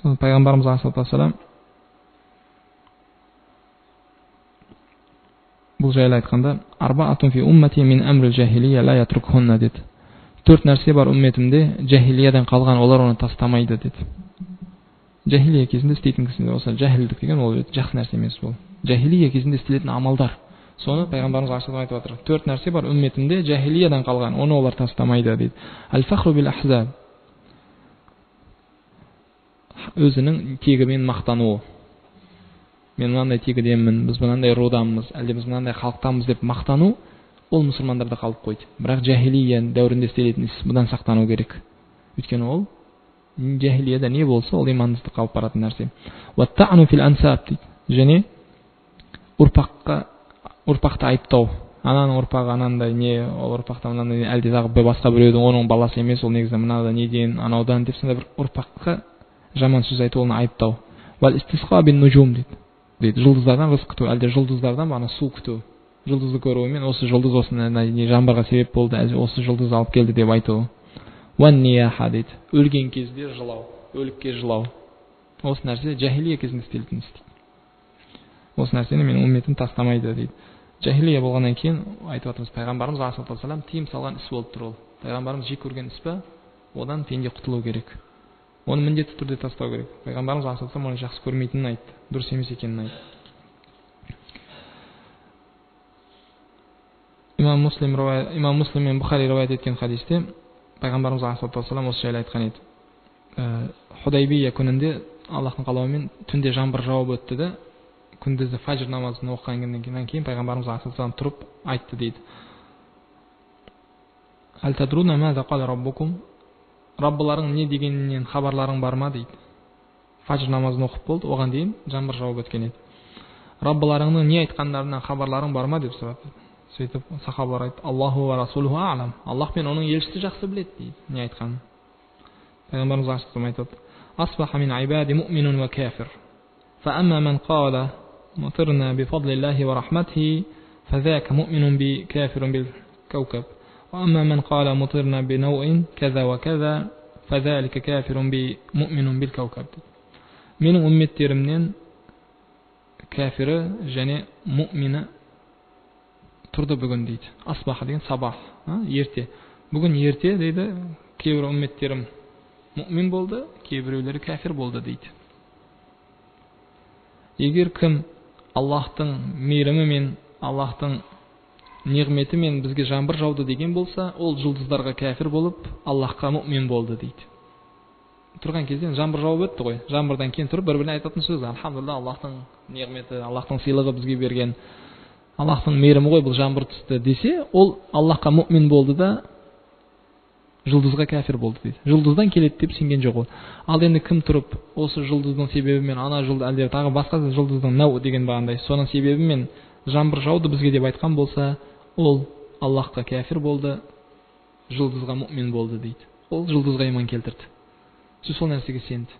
Пайғамбарымыз алейхиссалам бұл жайлы айтқанда, арбаатун фи уммати мин амрил жахилия ла ятрукхунна деді. 4 нәрсе бар үмметімде, жахилиядан қалған, олар оны тастамайды деді. Жахилия кезінде істейтін кісінде, осы жахилдік деген ол жақсы нәрсе емес бұл. Жахилия кезінде істелетін амалдар. Соны пайғамбарымыз алейхиссалам айтып жатыр. 4 нәрсе бар үмметімде, жахилиядан қалған, оны олар тастамайды дейді. Аль-фахру бил ахзаб. Өзінің тегімен мақтануы. Мен мынандай тегідемін, біз мынандай рудамыз, әлде біз мынандай халықтамыз деп мақтану, ол мұсылмандарда қалып қойды. Бірақ жахилия дәуірінде істелетін іс, бұдан сақтану керек. Өйткені ол жахилияда не болса, ол имандылықты қалып баратын нәрсе. Уатта'ну фил ансаб дейді. Және ұрпақты айыптау. Ананың ұрпағы анандай не, ол ұрпақта мынандай, әлде дағы басқа біреудің оның баласы емес, ол негізі мынада неден, анаудан деп сондай бір ұрпаққа жаман сөз айту, оны айыптау. Вал истисқа бин нужум дейді. Жұлдыздардан рызық күту, әлде жұлдыздардан су күту. Жұлдызды көруімен осы жұлдыз осындай жаңбырға себеп болды, әлде осы жұлдыз алып келді деп айту. Уан нияха дейді. Өлген кезде жылау, өлікке жылау. Осы нәрсе жахилия кезінде істелетін іс дейді. Осы нәрсені мен үмметім тастамайды дейді. Жахилия болғаннан кейін айтып жатырмыз, пайғамбарымыз алейхиссалам тыйым салған іс болып тұр ол. Пайғамбарымыз жек көрген іс па, одан пенде құтылу керек. Оны міндетті түрде тастау керек. Пайғамбарымыз алейхиссалам оны жақсы көрмейтінін айтты, дұрыс емес екенін айтты. Имам Муслим мен Бухари риwayat еткен хадисте пайғамбарымыз алейхиссалам осы жайлы айтқан еді. Худайбия күнінде Аллахтың қалауымен түнде жаңбыр жауып өтті де, күндізі фажр намазын оқығаннан кейін пайғамбарымыз алейхиссалам тұрып айтты дейді. Ал тадруна маза қала раббукум? Раббыларың не дегенінен хабарларың бар ма дейді. Фажр намазын оқып болды, оған дейін жаңбыр жауып өткен еді. Раббыларыңның не айтқандарынан хабарларың бар ма деп сұрады. Сөйтіп сахабалар айтты, Аллаху ва расулуху а'лам. Аллах пен оның елшісі жақсы біледі дейді, не айтқанын. Пайғамбарымыз алейхиссалам айтады, асбаха мин ибади му'минун ва кафир. Фа амма ман қала мутирна би фадлиллахи ва рахматихи, фазака му'минун би кафирун бил каукаб. وأما من قال مطرنا بنوء كذا وكذا فذلك كافر بمؤمن بالكوكب. Менің үмметтерімнен кафирі және мұмині тұрды бүгін дейді. Асбаха деген сабах, ерте. Бүгін ерте дейді, кейбір үмметтерім мұмин болды, кейбіреулері кафир болды дейді. Егер кім Аллахтың мейірімі мен Аллахтың неғметі мен бізге жаңбыр жауды деген болса, ол жұлдыздарға кәфір болып, Аллахқа мұмин болды дейді. Тұрған кезде жаңбыр жауып өтті ғой. Жаңбырдан кейін тұрып бір-біріне айтатын сөз, алхамдулилля, Аллахтың неғметі, Аллахтың сыйлығы бізге берген, Аллахтың мейірімі ғой бұл жаңбыр түсті десе, ол Аллахқа мұмин болды да жұлдызға кәфір болды дейді. Жұлдыздан келеді деп сенген жоқ ол. Ал енді кім тұрып осы жұлдыздың себебімен ана жұлдыз әлде тағы басқа жұлдыздың нау деген бағандай соның себебімен жаңбыр жауды бізге деп айтқан болса, ол Аллахқа кәфір болды, жұлдызға мұмин болды дейді. Ол жұлдызға иман келтірді. Сол нәрсеге сенді.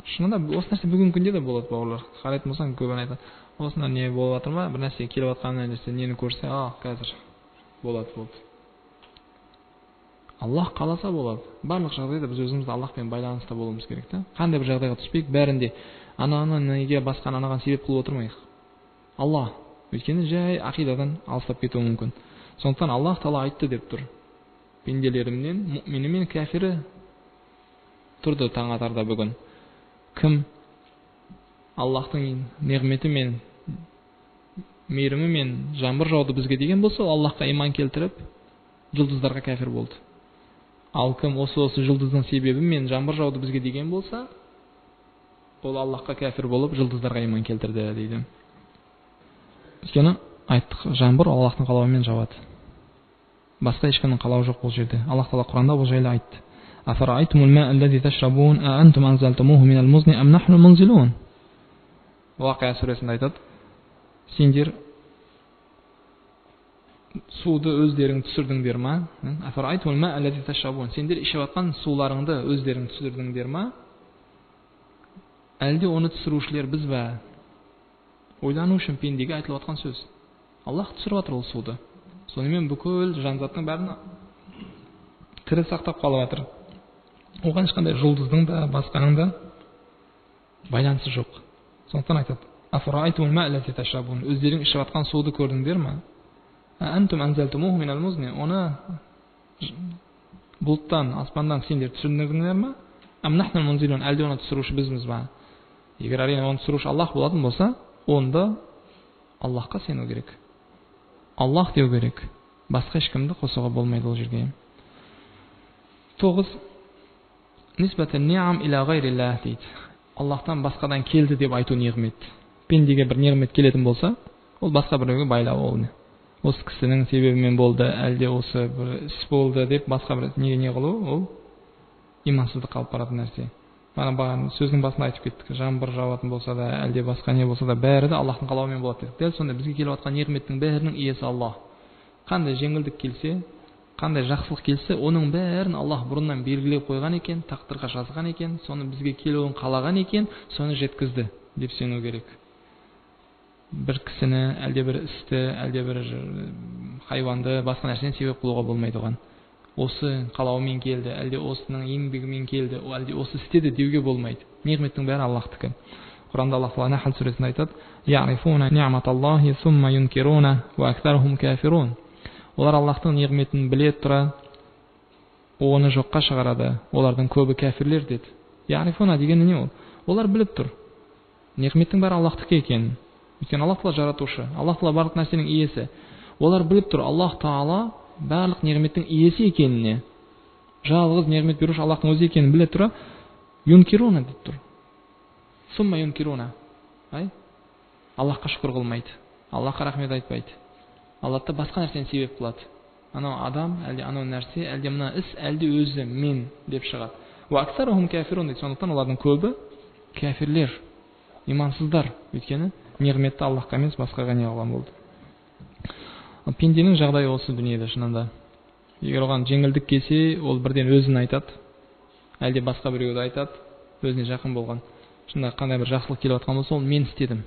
Шынында осы нәрсе бүгінгі күнде де болады, бауырлар. Қарайтын болсаң, көбін айтады. Осында не болып жатыр ма? Бір нәрсе келіп жатқанын нәрсе нені көрсе, қазір болады. Аллах қаласа болады. Барлық жағдайда біз өзімізді Аллахпен байланыста болуымыз керек та. Қандай бір жағдайға түспейік, бәрінде ананы неге басқан анаған себеп қылып отырмайық. Аллах, өйткені жай ақидадан алыстап кетуі мүмкін. Сондықтан Аллах Тағала айтты деп тұр. Пенделерімнен мұмині мен кәфірі тұрды таң атарда бүгін. Кім Аллахтың неғметі мен мейірімі мен жаңбыр жауды бізге деген болса, Аллахқа иман келтіріп, жұлдыздарға кәфір болды. Ал кім осы жұлдыздың себебімен жаңбыр жауды бізге деген болса, ол Аллахқа кәфір болып, жұлдыздарға иман келтірді дейді. Өйткені айттық, жаңбыр Аллахтың қалауымен жауады. Басқа ешкімнің қалауы жоқ бұл жерде. Аллах Тағала Құранда бұл жайлы айтты. Афарайтумул ма аллази ташрабун аантум анзалтумуху минал музни ам нахну мунзилун. Уақия сүресінде айтады, сендер суды өздерің түсірдіңдер ма? Афарайтумул ма аллази ташрабун. Сендер ішіп жатқан суларыңды өздерің түсірдіңдер ма? Әлде оны түсірушілер біз бе? Ойлану үшін пендеге айтылып жатқан сөз. Аллах түсіріп жатыр ол суды. Сонымен бүкіл жанзаттың бәрін тірі сақтап қалып жатыр. Оған ешқандай жұлдыздың да басқаның да байланысы жоқ. Сондықтан айтады: Афарайтумул ма аллази ташрабун. Өздерің ішіп жатқан суды көрдіңдер ме? Антум анзалтумуху минал музни. Оны бұлттан, аспандан сендер түсірдіңдер ме? Ам нахну мунзилун. Әлде оны түсіруші бізміз бе? Егер әрине оны түсіруші Аллах болатын болса, онда Аллахқа сену керек. Аллах деу керек. Басқа ешкімді қосуға болмайды ол жерге. 9. Нисбатан ниам иля гайриллах дейді. Аллахтан басқадан келді деп айту неғмет. Пендеге бір неғмет келетін болса, ол басқа біреуге байлау ол не. Осы кісінің себебімен болды, әлде осы бір іс болды деп басқа бір не қылу, ол имансыздық қалып баратын нәрсе. Бағана сөздің басында айтып кеттік, жаңбыр жауатын болса да, әлде басқа не болса да, бәрі де Аллахтың қалауымен болады дедік. Дәл сонда бізге келіп жатқан неғметтің бәрінің иесі Аллах. Қандай жеңілдік келсе, қандай жақсылық келсе, оның бәрін Аллах бұрыннан белгілеп қойған екен, тақдырға жазған екен, соны бізге келуін қалаған екен, соны жеткізді деп сену керек. Бір кісіні, әлде бір істі, әлде бір хайуанды, басқа нәрсені себеп қылуға болмайды оған. Осы қалауымен келді, әлде осының еңбегімен келді, әлде осы істеді деуге болмайды. Неғметтің бәрі Аллахтікі. Құранда Аллах Тағала Нахл сүресінде айтады: "Я'рифуна ни'маталлахи сумма юнкируна ва актарухум кафирун." Олар Аллахтың неғметін біле тұра, оны жоққа шығарады. Олардың көбі кәфирлер деді. Я'рифуна дегені не ол? Олар біліп тұр. Неғметтің бәрі Аллахтікі екенін. Өйткені Аллах Тағала жаратушы, Аллах Тағала барлық нәрсенің иесі. Олар біліп тұр, Аллах Тағала барлық неғметтің иесі екеніне, жалғыз неғмет беруші Аллахтың өзі екенін біле тұра, юнкируна дейді тұр. Сумма юнкируна. Аллахқа шүкір қылмайды, Аллахқа рахмет айтпайды. Аллахта басқа нәрсені себеп қылады. Анау адам, әлде анау нәрсе, әлде мына іс, әлде өзі мен деп шығады. Ва аксарухум кафирун дейді. Сондықтан олардың көбі кәфирлер, имансыздар. Өйткені неғметті Аллахқа емес басқаға не қылған болды. Пенденің жағдайы осы дүниеде шынында. Егер оған жеңілдік келсе, ол бірден өзін айтады, әлде басқа біреуді айтады, өзіне жақын болған. Шында қандай бір жақсылық келіп жатқан болса, ол мен істедім.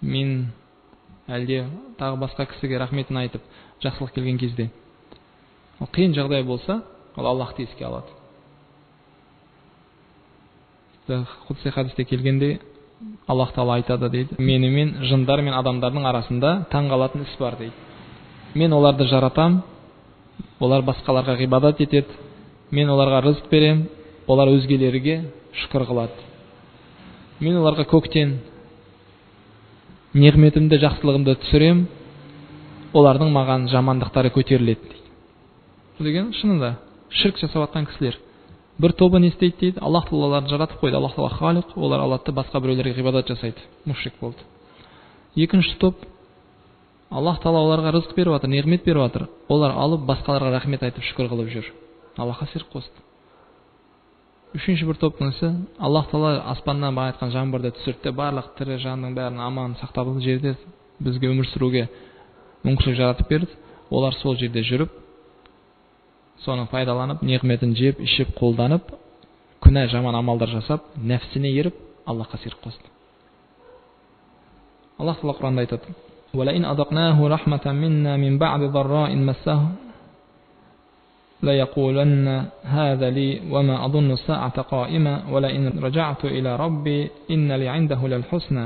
Мен әлде тағы басқа кісіге рахметін айтып, жақсылық келген кезде. Ол қиын жағдай болса, ол Аллахты еске алады. Құдси хадисте келгенде Аллах Тағала айтады дейді: менімен жындар мен адамдардың арасында таңғалатын іс бар дейді. Мен оларды жаратам, олар басқаларға ғибадат етеді, мен оларға рызық берем, олар өзгелерге шүкір қылады. Мен оларға көктен неғметімді, жақсылығымды түсірем, олардың маған жамандықтары көтеріледі дейді. Бұл деген шынында ширк жасап жатқан кісілер. Бір тобы не істейді дейді: Аллах Тағала оларды жаратып қойды, Аллах Тағала халиқ, олар Аллахты басқа біреулерге ғибадат жасайды, мушрик болды. Екінші топ: Аллах Тағала оларға рызық беріп жатыр, неғмет беріп жатыр, олар алып басқаларға рахмет айтып шүкір қылып жүр, Аллахқа ширк қосты. Үшінші бір топтың ісі: Аллах Тағала аспаннан баға айтқан жаңбырды түсіртті, барлық тірі жанның бәрін аман сақтап жерде бізге өмір сүруге мүмкіншілік жаратып берді. Олар сол жерде жүріп, соның пайдаланып, неғметін жеп, ішіп, қолданып, күнә жаман амалдар жасап, нәпсіне еріп, Аллахқа ширк қосты. Аллах Тағала Құранда айтады: وَلَئِنْ أَذَقْنَاهُ رَحْمَةً مِنَّا مِنْ بَعْدِ ضَرَّاءٍ مَسَّهُ لَيَقُولَنَّ هَذَا لِي وَمَا أَظُنُّ السَّاعَةَ قَائِمَةً وَلَئِنْ رَجَعْتُ إِلَى رَبِّي إِنَّ لِي عِندَهُ لَلْحُسْنَى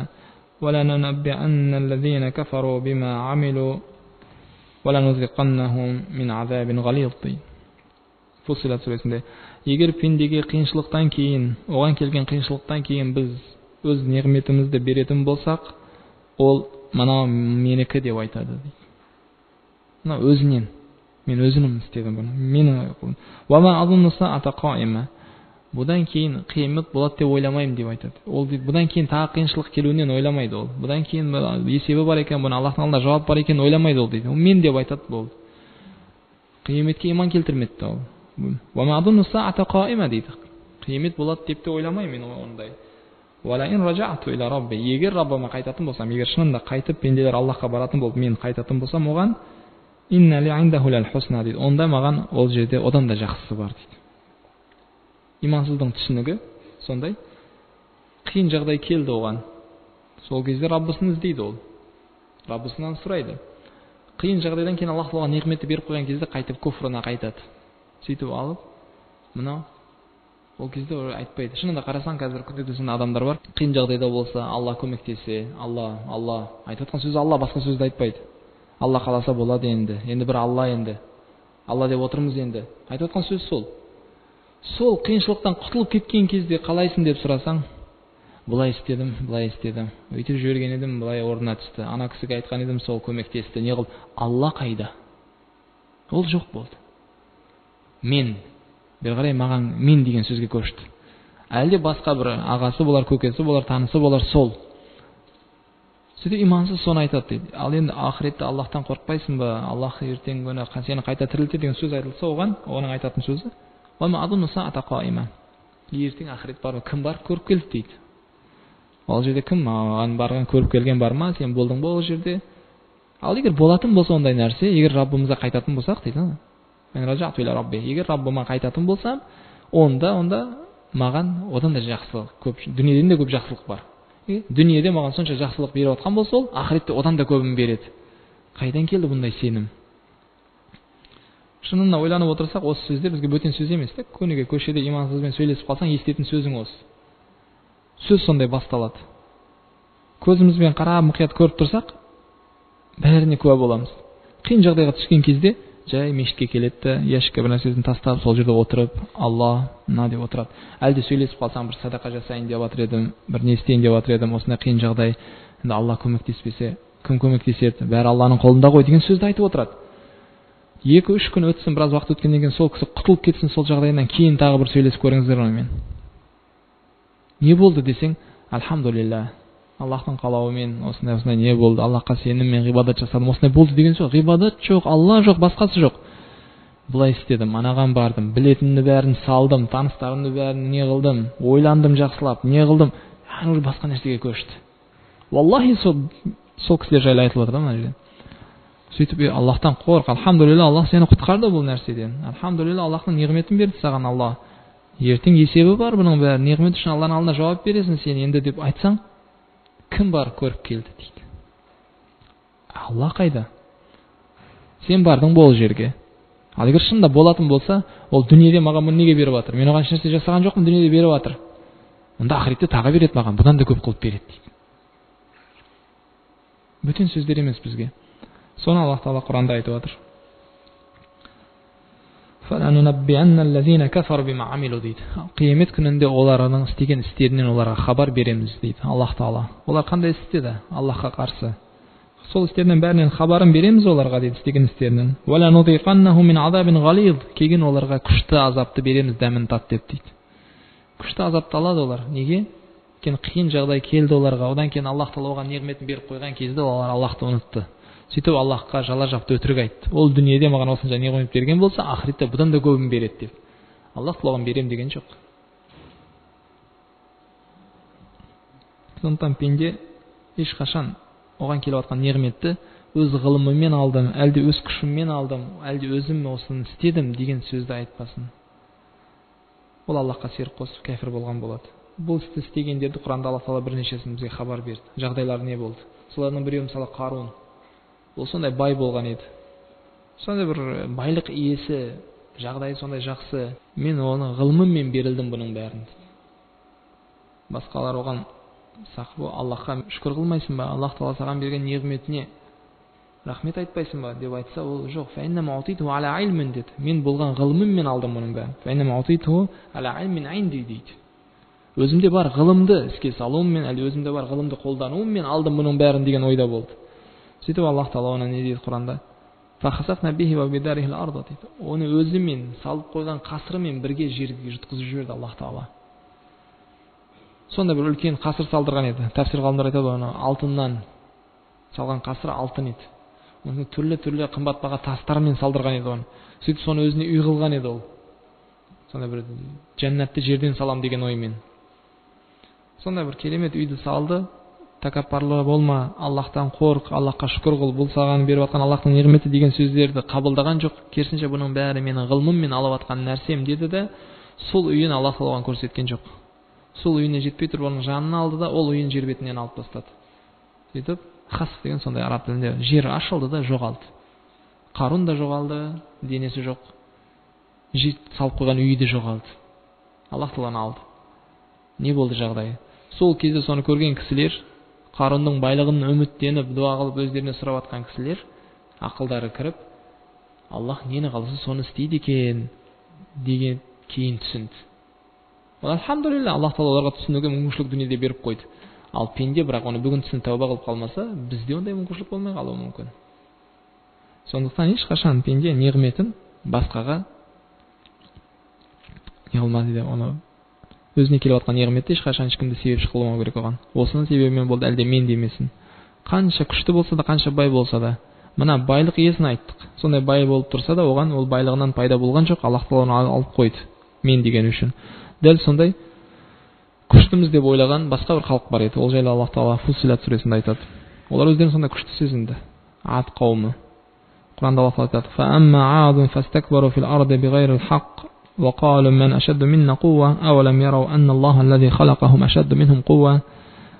وَلَنُنَبِّئَنَّ الَّذِينَ كَفَرُوا بِمَا عَمِلُوا وَلَنُذِقَنَّهُمْ مِنْ عَذَابٍ غَلِيظٍ. Фусилат сүресінде: егер пендеге қиыншылықтан кейін, оған келген қиыншылықтан кейін біз өз неғметімізді беретін болсақ, ол мынау менікі деп айтады дейді. Мына өзінен, мен өзім істедім бұны. Бұдан кейін қиямет болады деп ойламаймын деп айтады. Ол дейді, бұдан кейін тағы қиыншылық келуінен ойламайды ол. Бұдан кейін есебі бар екен, бұны Аллахтың алдында жауап бар екен ойламайды ол дейді. Ол мен деп айтады болды. Қияметке иман келтірмеді ол. Дейді. Қиямет болады деп те ойламаймын мен ондай. Егер Раббыма қайтатын болсам, егер шынында қайтып пенделер Аллахқа баратын болып мен қайтатын болсам, оған онда маған ол жерде одан да жақсысы бар дейді. Имансыздың түсінігі сондай. Қиын жағдай келді оған. Сол кезде Раббысын іздейді ол. Раббысынан сұрайды. Қиын жағдайдан кейін Аллах оған неғметті беріп қойған кезде қайтып күфрына қайтады. Сөйтіп алып, мынау ол кезде айтпайды. Шынында қарасаң, қазір күндегі адамдар бар. Қиын жағдайда болса, Алла көмектесе, Алла айтып жатқан сөзі Алла, басқа сөзді айтпайды. Алла қаласа болады енді. Енді бір Алла енді. Алла деп отырмыз енді. Айтып жатқан сөз сол. Сол қиыншылықтан құтылып кеткен кезде қалайсың деп сұрасаң, былай істедім, өйтіп жіберген едім, былай орнына түсті. Ана кісіге айтқан едім, сол көмектесті. Не қыл? Алла қайда? Ол жоқ болды. Мен, бір қарай маған мен деген сөзге көшті. Әлде басқа бір ағасы болар, көкесі болар, танысы болар, сол. Сөйтіп имансыз соны айтады дейді. Ал енді ақыретте Аллахтан қорықпайсың ба? Аллах ертең күні сені қайта тірілтеді деген сөз айтылса оның айтатын сөзі ертең ақырет бар ма? Кім бар? Көріп келді дейді. Ол жерде кім? Маған барған көріп келген бар ма? Сен болдың ба ол жерде? Ал егер болатын болса ондай нәрсе, егер Раббымызға қайтатын болсақ дейді. Егер Раббыма қайтатын болсам, онда маған одан да жақсылық көп, дүниеден де көп жақсылық бар. Дүниеде маған сонша жақсылық беріп отқан болса, ол ақыретте одан да көбін береді. Қайдан келді бұндай сенім? Шынында ойланып отырсақ, осы сөздер бізге бөтен сөз емес. Көнеге көшеде имансызбен сөйлесіп қалсаң, естетін сөзің осы. Сөз сондай басталады. Көзімізбен қарап мұқият көріп тұрсақ, бәріне куә боламыз. Қиын жағдайға түскен кезде жай мешітке келеді, ящикке бір нәрсесін тастап, сол жерде отырып, Алла деп отырады. Әлде сөйлесіп қалсаң, бір садақа жасайын деп жатыр едім, бір не істейін деп жатыр едім, осындай қиын жағдай, енді Алла көмектеспесе, кім көмектеседі? Бәрі Алланың қолында ғой деген сөзді айтып отырады. 2-3 күн өтсін, біраз уақыт өткеннен кейін сол кісі құтылып кетсін сол жағдайынан, кейін тағы бір сөйлесіп көріңіздер онымен. Не болды десең, альхамдулилля, Аллахтың қалауымен осындай не болды, Аллахқа сеніммен ғибадат жасадым, осындай болды деген сөз. Ғибадат жоқ, Алла жоқ, басқасы жоқ. Былай істедім, анаған бардым, білетінді бәрін салдым, таныстарымды бәрін не қылдым, ойландым жақсылап, не қылдым, уже басқа нәрсеге көшті. Валлахи сол кісілер жайлы айтылып отыр мына жерде. Сөйтіп Аллахтан қорқ, альхамдулилля, Аллах сені құтқарды бұл нәрседен. Альхамдулилля, Аллахтың неғметін берді саған Алла. Ертең есебі бар бұның бәрі, неғмет үшін Алланың алдына жауап бересің сен енді деп айтсаң, кім бар көріп келді дейді. Алла қайда? Сен бардың бол жерге. Ал егер шынында болатын болса, ол дүниеде маған бұны неге беріп жатыр? Мен оған ешнәрсе жасаған жоқпын, дүниеде беріп жатыр. Онда ақыретте тағы береді маған, бұдан да көп қылып береді дейді. Бөтен сөздер емес бізге. Соны Аллах Тағала Құранда айтып жатыр. Дейді. Қиямет күнінде олардың істеген істерінен оларға хабар береміз дейді Аллах Тағала. Олар қандай істеді Аллахқа қарсы? Сол істерінен бәрінен хабарын береміз оларға дейді, істеген істерінен. Кейін оларға күшті азапты береміз, дәмін тат деп дейді. Күшті азапты алады олар. Неге? Өйткені қиын жағдай келді оларға. Одан кейін Аллах Тағала оған неғметін беріп қойған кезде олар Аллахты ұмытты. Сөйтіп Аллахқа жала жапты, өтірік айтты. Ол дүниеде маған осынша неғмет берген болса, ақыретте бұдан да көбін береді деп. Аллах оған берем деген жоқ. Сондықтан пенде ешқашан оған келіп жатқан неғметті өз ғылымымен алдым, әлде өз күшіммен алдым, әлде өзім осыны істедім деген сөзді айтпасын. Ол Аллахқа серік қосып кәфір болған болады. Бұл істі істегендерді Құранда Аллах Тағала бірнешесін бізге хабар берді. Жағдайлары не болды? Солардың біреуі мысалы Қарун. Ол сондай бай болған еді. Сондай бір байлық иесі, жағдайы сондай жақсы. Мен оның ғылымыммен берілдім бұның бәрін. Басқалар оған сақып, Аллахқа шүкір қылмайсың ба? Аллах Тағала саған берген неғметіне рахмет айтпайсың ба деп айтса, ол жоқ, фәиннама утиту аля илмин деді. Мен болған ғылымыммен алдым мұның бәрін. Фәиннама утиту аля илмин инди дейді. Өзімде бар ғылымды іске салуыммен, әлде өзімде бар ғылымды қолдануыммен алдым мұның бәрін деген ойда болды. Сөйтіп Аллах Тағала оны не дейді Құранда? Фахасафна бихи ва бидарихил арда дейді. Оны өзімен салып қойған қасырымен бірге жерге жұтқызып жіберді Аллах Тағала. Сонда бір үлкен қасыр салдырған еді. Тәфсир ғалымдар айтады, оны алтыннан салған қасыр алтын еді. Оны түрлі қымбат баға тастармен салдырған еді оны. Сөйтіп соны өзіне үй қылған еді ол. Сонда бір жәннатты жерден салам деген оймен. Сонда бір керемет үйді салды. Тәкаппарлы болма, Аллахтан қорқ, Аллахқа шүкір қыл, бұл саған беріп жатқан Аллахтың неғметі деген сөздерді қабылдаған жоқ. Керісінше бұның бәрі менің ғылымыммен алып жатқан нәрсем деді де, сол үйін Аллах Тағала көрсеткен жоқ. Сол үйіне жетпей тұрып оның жанына алды да, ол үйін жер бетінен алып тастады. Сөйтіп, хасф деген сондай араб тілінде жер ашылды да жоғалды. Қарун да жоғалды, денесі жоқ. Салып қойған үйі де жоғалды. Аллах Тағаланы алды. Не болды жағдайы? Сол кезде соны көрген кісілер, Қарунның байлығын үміттеніп, дуа қылып өздеріне сұрап жатқан кісілер, ақылдары кіріп, Аллах нені қаласа соны істейді екен деген кейін түсінді. Алхамдулилля, Аллах Тағала оларға түсінуге мүмкіншілік дүниеде беріп қойды. Ал пенде бірақ оны бүгін түсініп тәуба қылып қалмаса, бізде ондай мүмкіншілік болмай қалуы мүмкін. Сондықтан ешқашан пенде неғметін басқаға не қылмады деп, оны өзіне келіп жатқан неғметті ешқашан ешкімді себепші қылмау керек оған. Осының себебімен болды, әлде мен демесін. Қанша күшті болса да, қанша бай болса да, мына байлық иесін айттық. Сондай бай болып тұрса да, оған ол байлығынан пайда болған жоқ. Аллах Тағала оны алып қойды мен деген үшін. Дәл сондай күштіміз деп ойлаған басқа бір халық бар еді. Ол жайлы Аллах Тағала Фуссилат сүресінде айтады. Олар өздерін сондай күшті сезінді. Ад қауымы. Құранда Аллах Тағала айтады: "Фаамма адун фастакбару фил арди бигайрил хақ وقالوا من أشد منا قوة أولم يروا أن الله الذي خلقهم أشد منهم قوة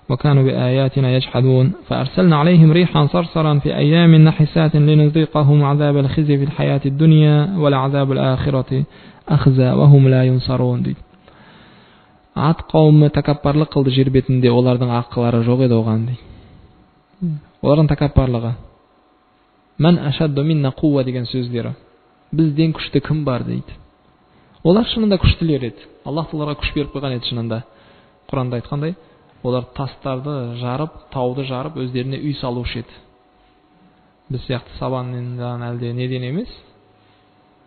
وكانوا بآياتنا يجحدون فأرسلنا عليهم ريحا صرصرا في أيام نحسات لنذيقهم عذاب الخزي في الحياة الدنيا ولعذاب الآخرة أخزى وهم لا ينصرون." Ат қауымы тәкаппарлық қылды жер бетінде, олардың ақылары жоқ еді оған дейді. Олардың тәкаппарлығы. Мән ашадду минна қуа деген сөздері. Бізден күшті кім бар дейді. Олар шынында күштілер еді. Аллах оларға күш беріп қойған еді шынында. Құранда айтқандай, олар тастарды жарып, тауды жарып, өздеріне үй салушы еді. Біз сияқты сабаннан әлде неден емес.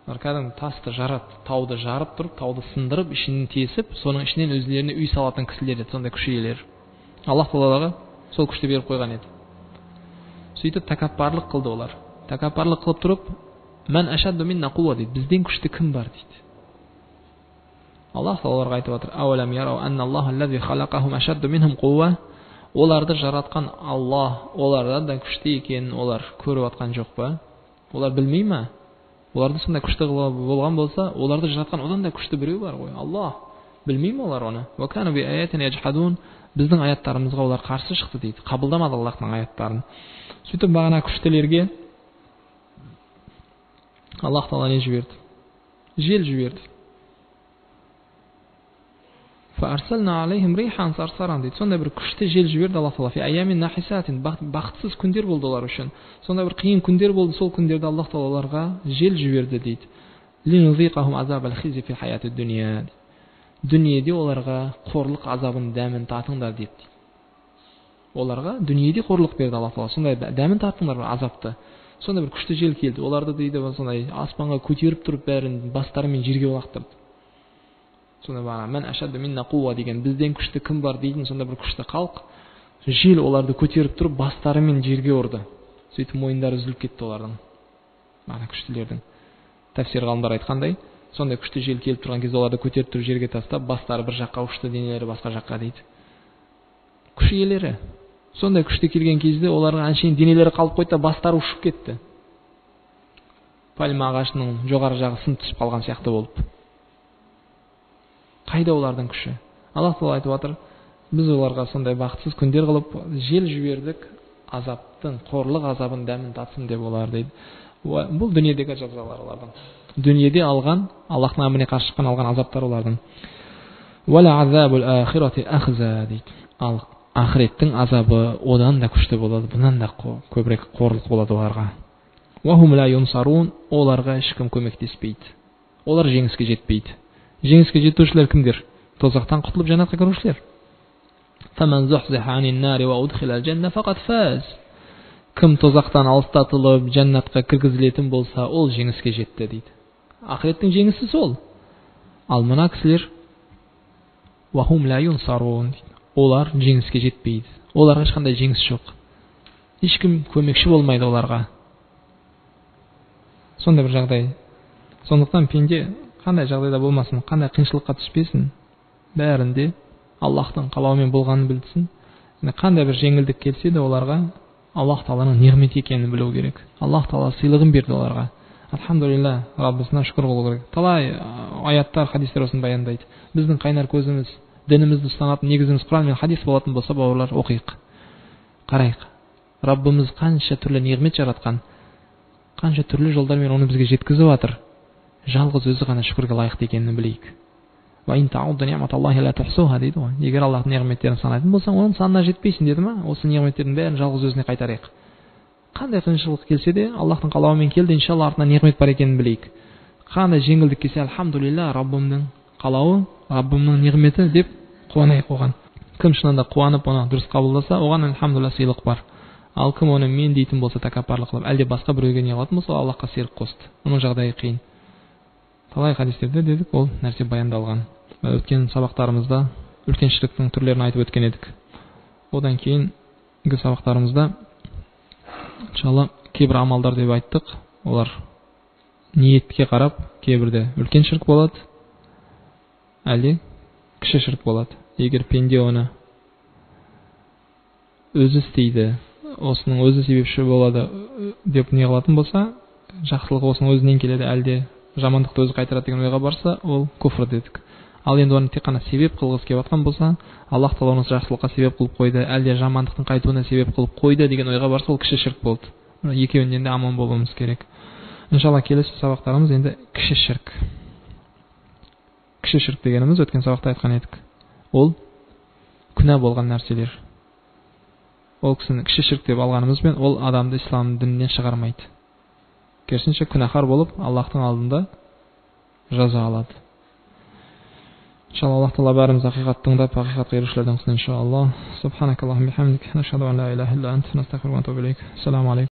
Олар кәдімгі тасты жарып, тауды жарып тұрып, тауды сындырып, ішінен тесіп, соның ішінен өздеріне үй салатын кісілер еді, сондай күш иелері. Аллах Тағалаға сол күшті беріп қойған еді. Сөйтіп тәкаппарлық қылды олар. Тәкаппарлық қылып тұрып, мән ашадду минна қуа дейді. Бізден күшті кім бар дейді. Аллах Тағаларға айтып отыр: "Аулам ярау анналлаху аллази халақахум ашадду минхум қуа." Оларды жаратқан Аллах олардан да күшті екенін олар көріп отқан жоқ па? Олар білмей ме? Оларды сонда күшті болған болса, оларды жаратқан одан да күшті біреу бар ғой. Аллах. Білмей ме олар оны? "Ва кану би аятина яджхадун." Біздің аяттарымызға олар қарсы шықты дейді. Қабылдамады Аллахтың аяттарын. Сөйтіп бағана күштілерге Аллах Тағала не жіберді? Жел жіберді. Фарсална алейхим рейхан сарсаран дейді. Сондай бір күшті жел жіберді Аллах Тағала. Фи аямин нахисатин, бақытсыз күндер болды олар үшін. Сондай бір қиын күндер болды, сол күндерде Аллах Тағала оларға жел жіберді дейді. Линузиқахум азабал хизи фи хаяти дуния. Дүниеде оларға қорлық азабын дәмін татыңдар дейді. Оларға дүниеде қорлық берді Аллах Тағала. Сондай дәмін таттыңдар азапты. Сондай бір күшті жел келді. Оларды дейді сондай аспанға көтеріп тұрып бәрін бастарымен жерге лақтырды. Сонда бағана мән ашадду минна қуа деген бізден күшті кім бар дейтін сонда бір күшті халық. Жел оларды көтеріп тұрып бастарымен жерге ұрды. Сөйтіп мойындары үзіліп кетті олардың. Бағана күштілердің. Тәфсир ғалымдар айтқандай, сондай күшті жел келіп тұрған кезде оларды көтеріп тұрып жерге тастап, бастары бір жаққа ұшты, денелері басқа жаққа дейді. Күш иелері. Сондай күшті келген кезде олардың әншейін денелері қалып қойды да бастары ұшып кетті. Пальма ағашының жоғары жағы сынып түсіп қалған сияқты болып. Қайда олардың күші? Аллах Тағала айтып отыр: "Біз оларға сондай бақытсыз күндер қылып жел жібердік, азаптың, қорлық азабын дәмін татсын деп олар дейді." Бұл дүниедегі жазалар олардың. Дүниеде алған, Аллахтың әміріне қарсы шыққан алған азаптар олардың. "Вала азабул ахирати ахза" дейді. Ал ақыреттің азабы одан да күшті болады, бұнан да көбірек қорлық болады оларға. Уахум ла юнсарун, оларға ешкім көмектеспейді. Олар жеңіске жетпейді. Жеңіске жетушілер кімдер? Тозақтан құтылып жәннатқа кірушілер. Фаман зухзиха анин нари ва удхилал жанна фақат фаз. Кім тозақтан алыстатылып жәннатқа кіргізілетін болса, ол жеңіске жетті дейді. Ақыреттің жеңісі сол. Ал мына кісілер уахум ла юнсарун, олар жеңіске жетпейді. Оларға ешқандай жеңіс жоқ. Ешкім көмекші болмайды оларға. Сондай бір жағдай. Сондықтан пенде қандай жағдайда болмасын, қандай қиыншылыққа түспесін, бәрінде Аллахтың қалауымен болғанын білсін. Қандай бір жеңілдік келсе де оларға Аллах Тағаланың неғметі екенін білу керек. Аллах Тағала сыйлығын берді оларға. Алхамдулилля, Раббысына шүкір қылу керек. Талай аяттар, хадистер осыны баяндайды. Біздің қайнар көзіміз, дінімізді ұстанатын негізіміз Құран мен хадис болатын болса, бауырлар, оқиық. Қарайық. Раббымыз қанша түрлі неғмет жаратқан, қанша түрлі жолдармен оны бізге жеткізіп жатыр. Жалғыз өзі ғана шүкірге лайықты екенін білейік. Дейді ғой. Егер Аллахтың неғметтерін санайтын болсаң, оның санына жетпейсің деді ма? Осы неғметтердің бәрін жалғыз өзіне қайтарайық. Қандай қиыншылық келсе де, Аллахтың қалауымен келді, иншалла артынан неғмет бар екенін білейік. Қандай жеңілдік келсе, алхамдулилля, Раббымның қалауы, Раббымның неғметі деп қуанайық оған. Кім шынында қуанып оны дұрыс қабылдаса, оған алхамдулилля сыйлық бар. Ал кім оны мен дейтін болса, тәкаппарлық қылып, әлде басқа біреуге не қылатын болса, Аллахқа серік қосты. Оның жағдайы қиын. Талай хадистерде дедік, ол нәрсе баяндалған. Өткен сабақтарымызда үлкен шіріктің түрлерін айтып өткен едік. Одан кейінгі сабақтарымызда иншалла кейбір амалдар деп айттық. Олар ниетке қарап, кейбірде үлкен шірк болады, әлде кіші шірк болады. Егер пенде оны өзі істейді, осының өзі себепші болады деп не қылатын болса, жақсылық осының өзінен келеді, әлде жамандықты өзі қайтарады деген ойға барса, ол куфр дедік. Ал енді оны тек қана себеп қылғысы келіп жатқан болса, Аллах Тағала оны жақсылыққа себеп қылып қойды, әлде жамандықтың қайтуына себеп қылып қойды деген ойға барса, ол кіші шірк болды. Екеуінен де аман болуымыз керек. Иншалла келесі сабақтарымыз енді кіші шірк. Кіші шірк дегеніміз өткен сабақта айтқан едік. Ол күнә болған нәрселер. Ол кісіні кіші шірк деп алғанымызбен, ол адамды ислам дінінен шығармайды. Керісінше күнәһар болып, Аллахтың алдында жаза алады. Иншалла Аллах Тағала бәріміз ақиқат тыңдап, ақиқатқа ерушілерден қылсын иншалла. Субханакаллахумма бихамдик, нашһаду ан ла илаха илля анта, настағфирука ва натубу илейк. Ассаламу алейкум.